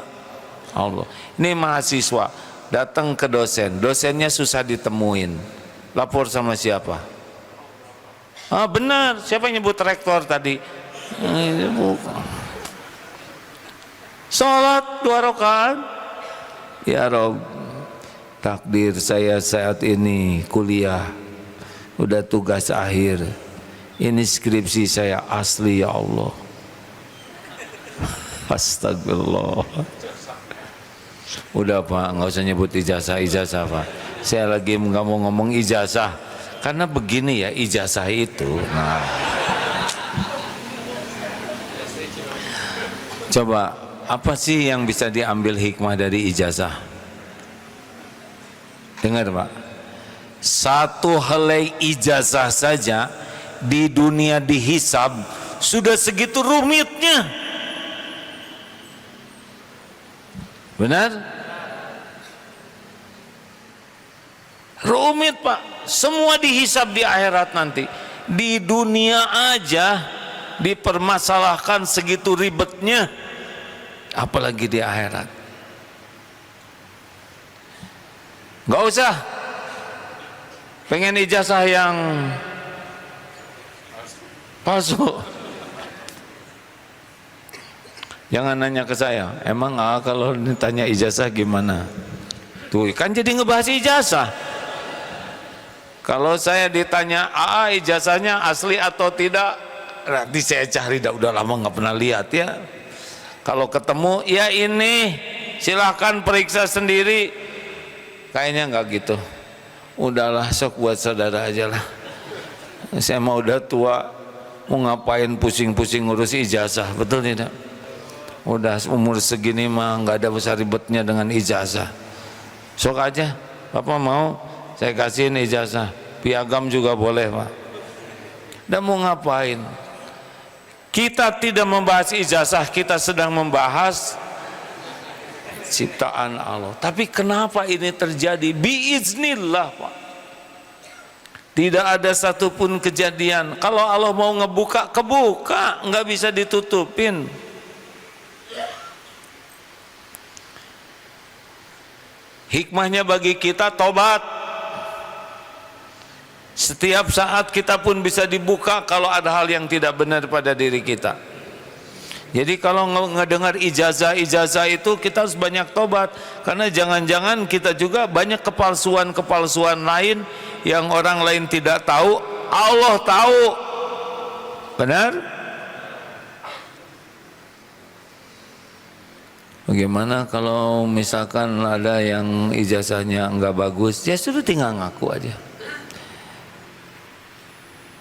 Allah. Ini mahasiswa datang ke dosen, dosennya susah ditemuin, lapor sama siapa? Ah benar, siapa yang nyebut rektor tadi? Sholat 2 rakaat. Ya Rob, takdir saya saat ini kuliah, udah tugas akhir, ini skripsi saya asli ya Allah. Astagfirullah. Udah Pak, nggak usah nyebut ijazah Pak. Saya lagi nggak mau ngomong ijazah, karena begini ya ijazah itu. Nah, coba apa sih yang bisa diambil hikmah dari ijazah? Dengar Pak, satu helai ijazah saja di dunia dihisab sudah segitu rumitnya. Benar? Rumit Pak, semua dihisab di akhirat nanti. Di dunia aja dipermasalahkan segitu ribetnya, apalagi di akhirat. Gak usah pengen ijazah yang palsu. Jangan nanya ke saya, emang kalau ditanya ijazah gimana? Tuh kan jadi ngebahas ijazah. Kalau saya ditanya ijazahnya asli atau tidak, nanti saya cari, udah lama nggak pernah lihat ya. Kalau ketemu, ya ini silahkan periksa sendiri. Kayaknya nggak gitu. Udahlah, sok buat saudara aja lah. Saya mau udah tua, mau ngapain pusing-pusing ngurus ijazah, betul tidak? Udah umur segini mah nggak ada besar ribetnya dengan ijazah. Sok aja, Bapak mau saya kasihin ijazah, piagam juga boleh Pak. Dan mau ngapain? Kita tidak membahas ijazah, kita sedang membahas ciptaan Allah. Tapi kenapa ini terjadi? Biiznillah Pak. Tidak ada satupun kejadian. Kalau Allah mau ngebuka, kebuka, nggak bisa ditutupin. Hikmahnya bagi kita tobat. Setiap saat kita pun bisa dibuka kalau ada hal yang tidak benar pada diri kita. Jadi kalau ngedengar ijazah itu kita harus banyak tobat, karena jangan-jangan kita juga banyak kepalsuan lain yang orang lain tidak tahu, Allah tahu. Benar? Bagaimana kalau misalkan ada yang ijazahnya enggak bagus, ya sudah tinggal ngaku aja.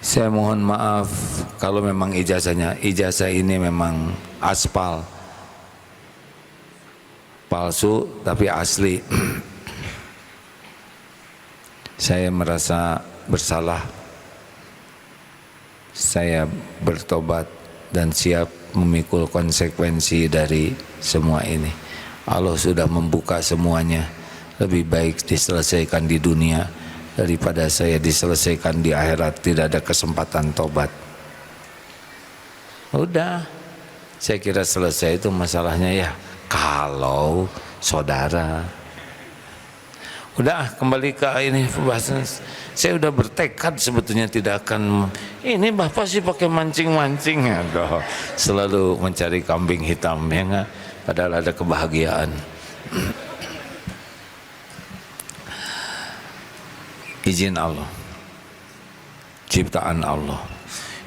Saya mohon maaf kalau memang ijazah ini memang aspal, palsu tapi asli. Saya merasa bersalah. Saya bertobat dan siap memikul konsekuensi dari semua ini. Allah sudah membuka semuanya. Lebih baik diselesaikan di dunia daripada saya diselesaikan di akhirat, tidak ada kesempatan tobat. Udah, saya kira selesai itu masalahnya ya. Kalau saudara, udah kembali ke ini pembahasan. Saya udah bertekad sebetulnya tidak akan. Ini Bapak sih pakai mancing-mancing ya, selalu mencari kambing hitam ya nggak? Padahal ada kebahagiaan. Izin Allah, ciptaan Allah.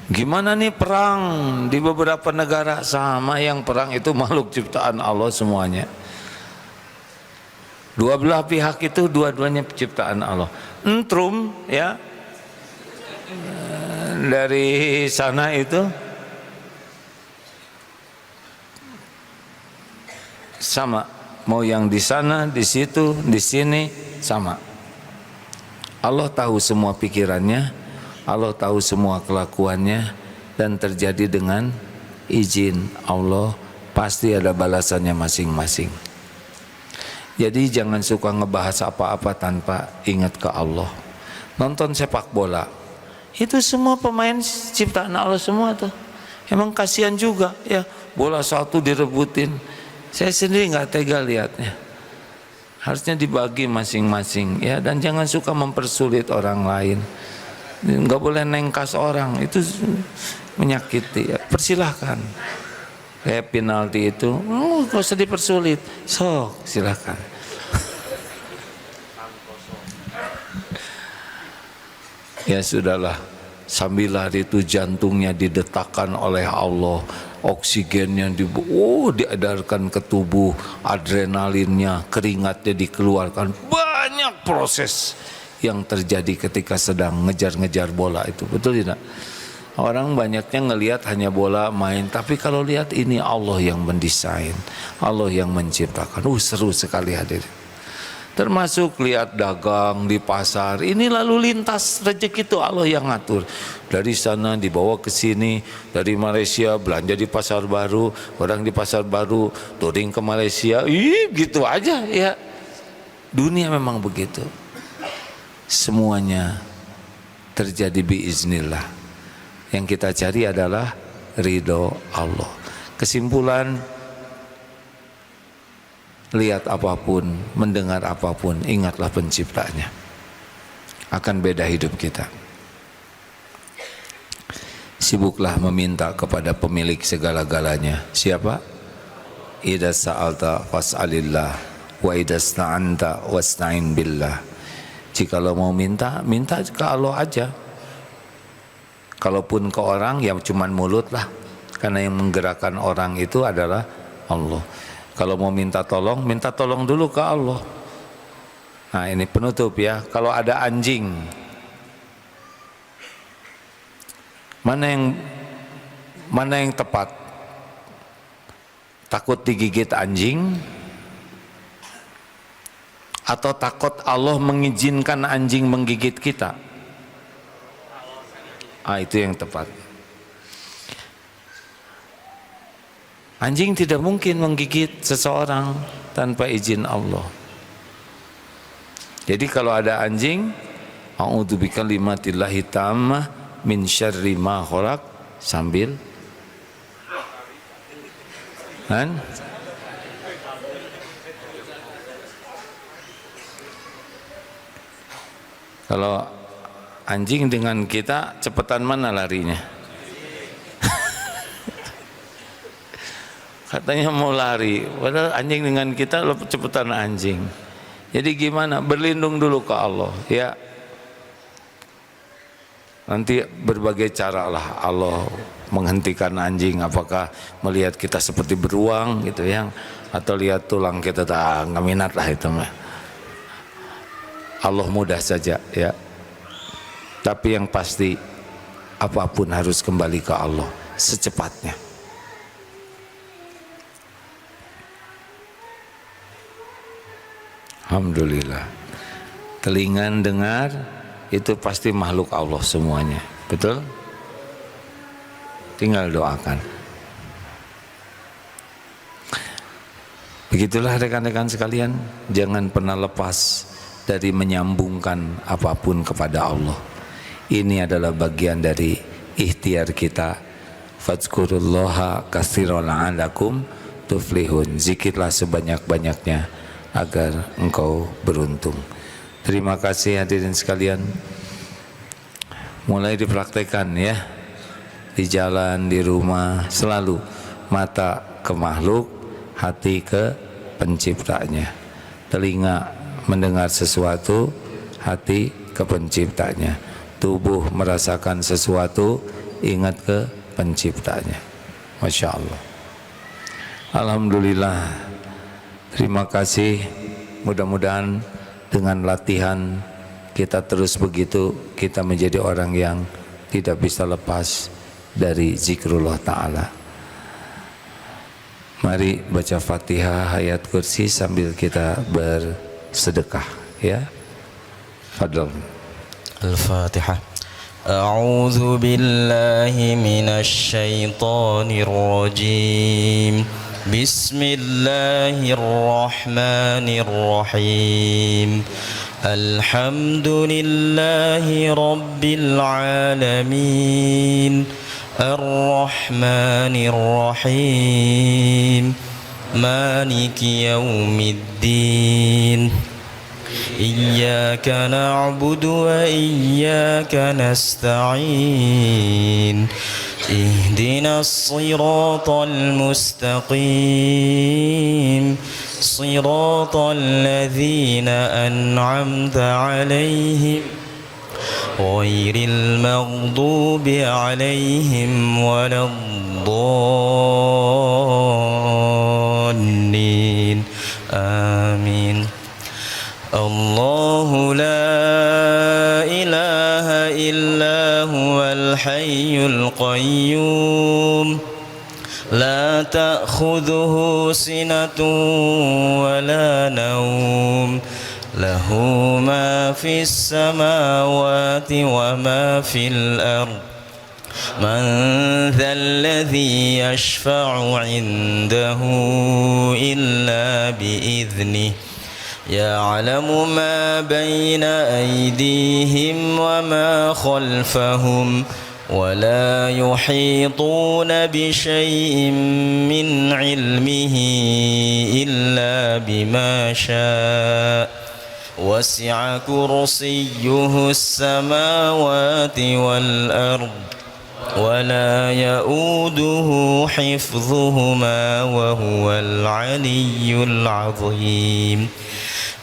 Gimana nih perang di beberapa negara? Sama, yang perang itu makhluk ciptaan Allah semuanya. Dua belah pihak itu dua-duanya ciptaan Allah. Entrum ya, dari sana itu sama, mau yang di sana, di situ, di sini sama. Allah tahu semua pikirannya, Allah tahu semua kelakuannya, dan terjadi dengan izin Allah, pasti ada balasannya masing-masing. Jadi jangan suka ngebahas apa-apa tanpa ingat ke Allah. Nonton sepak bola, itu semua pemain ciptaan Allah semua tuh. Emang kasihan juga ya, bola satu direbutin. Saya sendiri nggak tega lihatnya. Harusnya dibagi masing-masing ya, dan jangan suka mempersulit orang lain. Nggak boleh nengkas orang, itu menyakiti ya. Persilahkan. Kayak penalti itu, nggak usah dipersulit. Sok, silahkan. Ya sudahlah, sambil lari itu jantungnya didetakkan oleh Allah, oksigennya diedarkan ke tubuh, adrenalinnya, keringatnya dikeluarkan. Banyak proses yang terjadi ketika sedang ngejar-ngejar bola itu, betul tidak? Orang banyaknya ngelihat hanya bola main, tapi kalau lihat ini Allah yang mendesain, Allah yang menciptakan. Seru sekali hadirin. Termasuk lihat dagang di pasar, ini lalu lintas rezeki itu Allah yang ngatur. Dari sana dibawa ke sini, dari Malaysia belanja di pasar baru, orang di pasar baru touring ke Malaysia, gitu aja ya. Dunia memang begitu. Semuanya terjadi biiznillah. Yang kita cari adalah ridho Allah. Kesimpulan, lihat apapun, mendengar apapun, ingatlah penciptanya. Akan beda hidup kita. Sibuklah meminta kepada pemilik segala-galanya. Siapa? Idza sa'alta fas'alillah wa idza sta'anta wasta'in billah. Jikalau mau minta, minta ke Allah aja. Kalaupun ke orang, ya cuman mulut lah. Karena yang menggerakkan orang itu adalah Allah. Kalau mau minta tolong dulu ke Allah. Nah ini penutup ya. Kalau ada anjing, mana yang tepat? Takut digigit anjing, atau takut Allah mengizinkan anjing menggigit kita? Itu yang tepat. Anjing tidak mungkin menggigit seseorang tanpa izin Allah. Jadi kalau ada anjing, a'udzu bikalimatillahi tammah min syarri ma khalaq, sambil kan? Kalau anjing dengan kita, cepetan mana larinya? Katanya mau lari, padahal anjing dengan kita lebih cepetan anjing. Jadi gimana? Berlindung dulu ke Allah ya. Nanti berbagai cara lah Allah menghentikan anjing. Apakah melihat kita seperti beruang gitu ya, atau lihat tulang kita, nggak minat lah itu mah. Allah mudah saja ya. Tapi yang pasti apapun harus kembali ke Allah secepatnya. Alhamdulillah. Telinga dengar itu pasti makhluk Allah semuanya, betul? Tinggal doakan. Begitulah rekan-rekan sekalian, jangan pernah lepas dari menyambungkan apapun kepada Allah. Ini adalah bagian dari ikhtiar kita. Fadzkurullaha katsiran la'allakum tuflihun. Zikirlah sebanyak-banyaknya agar engkau beruntung. Terima kasih hadirin sekalian. Mulai dipraktekkan ya. Di jalan, di rumah, selalu mata ke makhluk, hati ke penciptanya. Telinga mendengar sesuatu, hati ke penciptanya. Tubuh merasakan sesuatu, ingat ke penciptanya. Masya Allah. Alhamdulillah. Terima kasih. Mudah-mudahan dengan latihan kita terus begitu, kita menjadi orang yang tidak bisa lepas dari zikrullah ta'ala. Mari baca Fatihah, ayat kursi sambil kita bersedekah ya. Fadl. Al-Fatihah. أعوذ بالله من الشيطان الرجيم. بسم الله الرحمن الرحيم. الحمد لله رب العالمين الرحمن الرحيم مالك يوم الدين إياك نعبد وإياك نستعين اهدنا الصراط المستقيم صراط الذين أنعمت عليهم غير المغضوب عليهم ولا الضالين آمين. الله لا إله إلا هو الحي القيوم لا تأخذه سنة ولا نوم له ما في السماوات وما في الأرض من ذا الذي يشفع عنده إلا بإذنه يعلم ما بين أيديهم وما خلفهم ولا يحيطون بشيء من علمه إلا بما شاء وسع كرسيه السماوات والأرض ولا يؤوده حفظهما وهو العلي العظيم.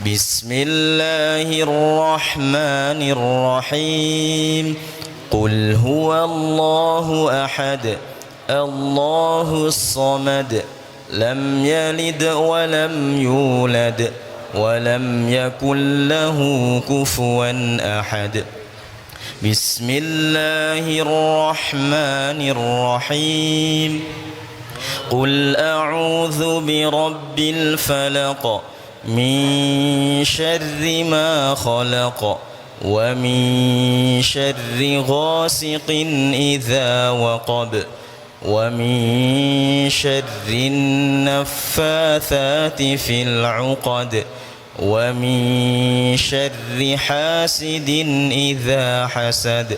بسم الله الرحمن الرحيم. قل هو الله أحد الله الصمد لم يلد ولم يولد ولم يكن له كفوا أحد. بسم الله الرحمن الرحيم. قل أعوذ برب الفلق من شر ما خلق ومن شر غاسق إذا وقب ومن شر النفاثات في العقد ومن شر حاسد إذا حسد.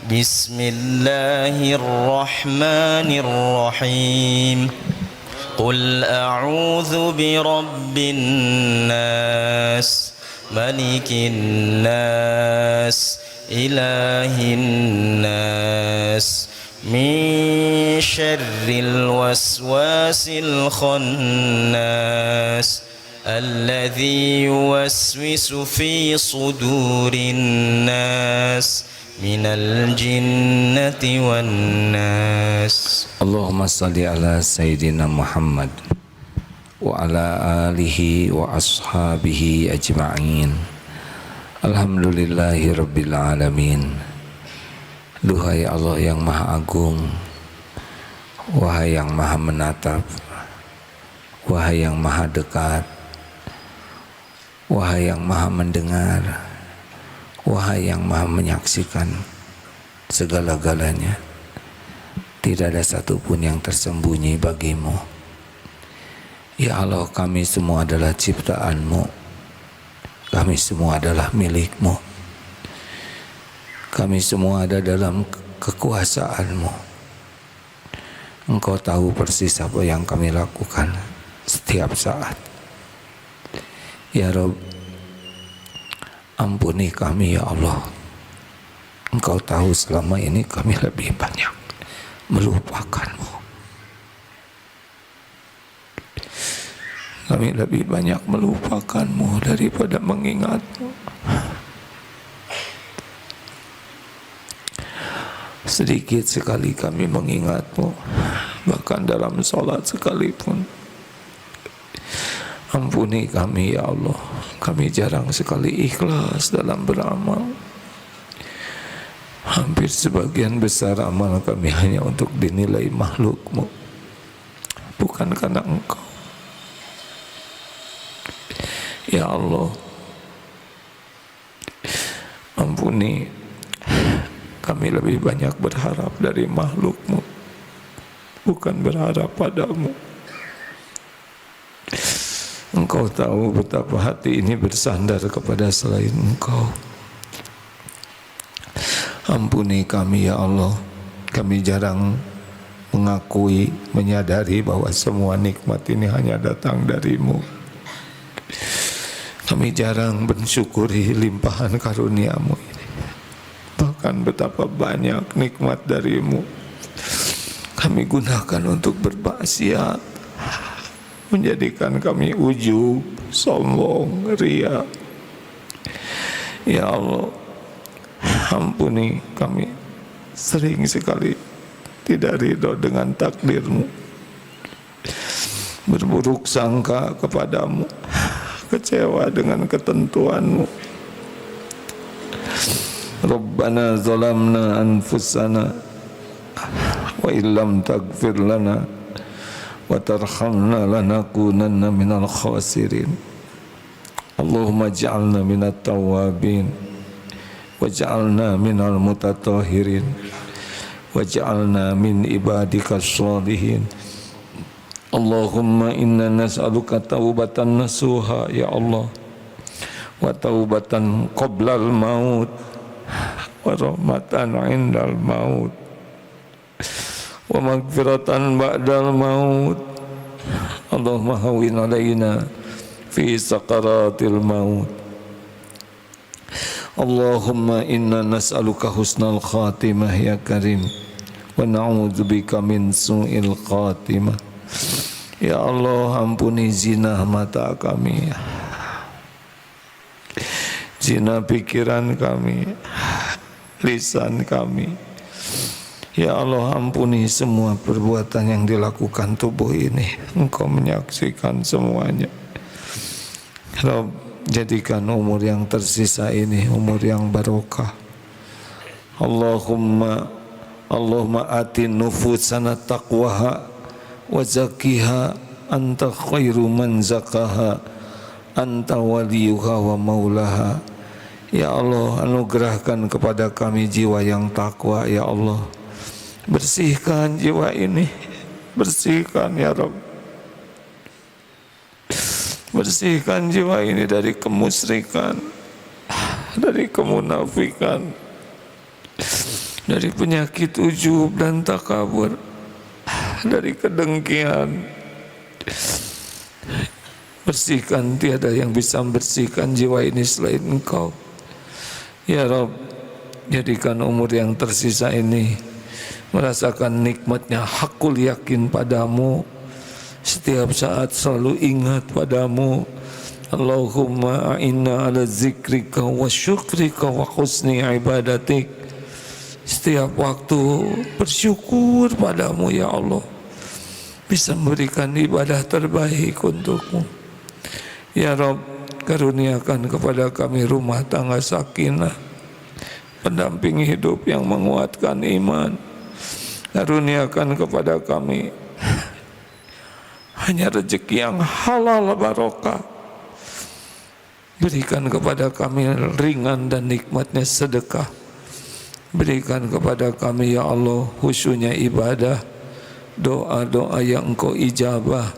بسم الله الرحمن الرحيم. قل أعوذ برب الناس ملك الناس إله الناس من شر الوسواس الخناس الذي يوسوس في صدور الناس من الجنة والناس. اللهم صل على سيدنا محمد وعلى آله وأصحابه أجمعين. Alhamdulillahi Rabbil Alamin. Duhai Allah yang Maha Agung, wahai yang Maha Menatap, wahai yang Maha Dekat, wahai yang Maha Mendengar, wahai yang Maha Menyaksikan segala-galanya. Tidak ada satupun yang tersembunyi bagimu. Ya Allah, kami semua adalah ciptaan-Mu. Kami semua adalah milik-Mu. Kami semua ada dalam kekuasaan-Mu. Engkau tahu persis apa yang kami lakukan setiap saat. Ya Rabb, ampuni kami ya Allah. Engkau tahu selama ini kami lebih banyak melupakan-Mu. Kami lebih banyak melupakan-Mu daripada mengingat-Mu. Sedikit sekali kami mengingat-Mu, bahkan dalam sholat sekalipun. Ampuni kami ya Allah. Kami jarang sekali ikhlas dalam beramal. Hampir sebagian besar amal kami hanya untuk dinilai makhluk-Mu, bukan karena Engkau. Ya Allah, ampuni kami kami lebih banyak berharap dari makhluk-Mu, bukan berharap padamu. Engkau tahu betapa hati ini bersandar kepada selain Engkau. Ampuni kami ya Allah. Kami jarang mengakui, menyadari bahwa semua nikmat ini hanya datang dari-Mu. Kami jarang mensyukuri limpahan karunia-Mu ini. Bahkan betapa banyak nikmat dari-Mu kami gunakan untuk bermaksiat, menjadikan kami ujub, sombong, ria. Ya Allah, ampuni kami sering sekali tidak ridho dengan takdir-Mu, berburuk sangka kepadamu, kecewa dengan ketentuan-Mu. Rabbana zalamna anfusana wa illam taghfir lana wa tarhamna lanakunanna minal khasirin. Allahumma ij'alna minat tawwabin waj'alna minal mutatahhirin waj'alna min ibadikas sholihin. Allahumma inna nas'aluka taubatan nasuha ya Allah, wa taubatan qoblal maut wa rahmatan indal maut wa maghfiratan ba'dal maut. Allahumma hawwin alaina fi sakaratil maut. Allahumma inna nas'aluka husnal khatimah ya karim wa na'udzubika min su'il khatimah. Ya Allah, ampuni zina mata kami, zina pikiran kami, lisan kami. Ya Allah, ampuni semua perbuatan yang dilakukan tubuh ini. Engkau menyaksikan semuanya. Rabb, jadikan umur yang tersisa ini umur yang barokah. Allahumma atin nufusana taqwaha wa zakkiha anta khairu man zakaha anta waliyuha wa maulaha. Ya Allah, anugerahkan kepada kami jiwa yang takwa ya Allah. Bersihkan jiwa ini, bersihkan ya Rabb. Bersihkan jiwa ini dari kemusyrikan, dari kemunafikan, dari penyakit ujub dan takabur, dari kedengkian. Bersihkan, tiada yang bisa membersihkan jiwa ini selain Engkau. Ya Rabb, jadikan umur yang tersisa ini merasakan nikmatnya hakul yakin padamu. Setiap saat selalu ingat padamu. Allahumma a'inna ala zikrika wa syukrika wa husni ibadatik. Setiap waktu bersyukur padamu ya Allah, bisa memberikan ibadah terbaik untukmu. Ya Rabb, karuniakan kepada kami rumah tangga sakinah, pendamping hidup yang menguatkan iman. Karuniakan kepada kami hanya rezeki yang halal barokah. Berikan kepada kami ringan dan nikmatnya sedekah. Berikan kepada kami ya Allah khusyuknya ibadah, doa-doa yang Engkau ijabah,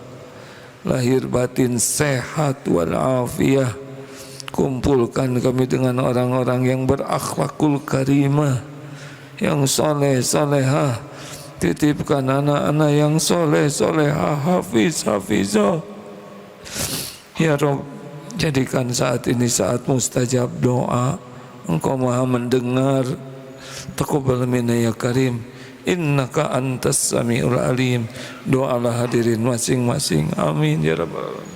lahir batin sehat walafiah. Kumpulkan kami dengan orang-orang yang berakhlakul karimah, yang soleh solehah. Titipkan anak-anak yang soleh solehah, hafiz hafizah. Ya Rabb, jadikan saat ini saat mustajab doa. Engkau maha mendengar. Taqabbal minna ya karim, innaka antas samiul alim. Doalah hadirin masing-masing. Amin ya rabbal alamin.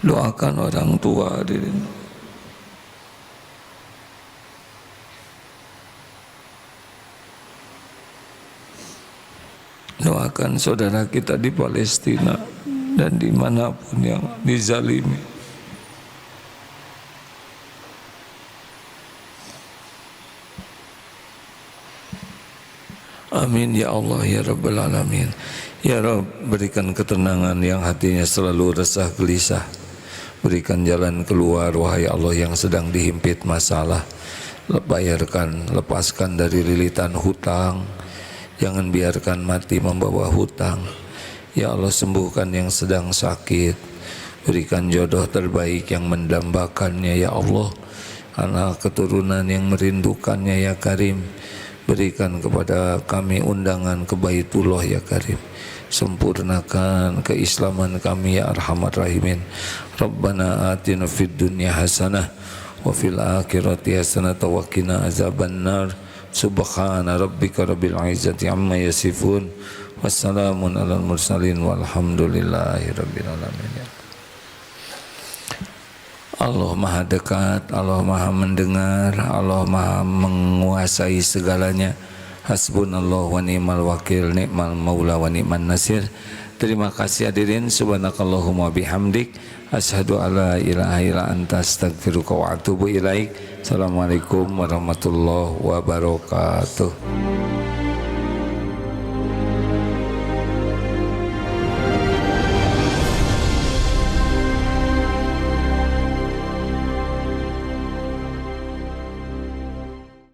Doakan orang tua hadirin. Doakan saudara kita di Palestina dan dimanapun yang dizalimi. Amin ya Allah ya Rabbal Alamin. Ya Rabb, berikan ketenangan yang hatinya selalu resah gelisah. Berikan jalan keluar, wahai Allah, yang sedang dihimpit masalah. Bayarkan, lepaskan dari lilitan hutang. Jangan biarkan mati membawa hutang. Ya Allah, sembuhkan yang sedang sakit. Berikan jodoh terbaik yang mendambakannya, ya Allah. Anak keturunan yang merindukannya, ya Karim. Berikan kepada kami undangan ke Baitullah, ya Karim. Sempurnakan keislaman kami, ya Arhamar Rahimin. Rabbana atina fid dunya hasanah wa fil akhirati hasanah wa qina azabannar. Subhana rabbika rabbil izzati amma yasifun. Wassalamun alal mursalin walhamdulillahi rabbil alamin. Allah Maha dekat, Allah Maha mendengar, Allah Maha menguasai segalanya. Hasbunallah wa ni'mal wakil, ni'mal maula wa ni'man nasir. Terima kasih hadirin. Subhanakallahumma bihamdik, asyhadu alla ilaha illa anta, astaghfiruka wa atubu ilaik. Assalamualaikum warahmatullahi wabarakatuh.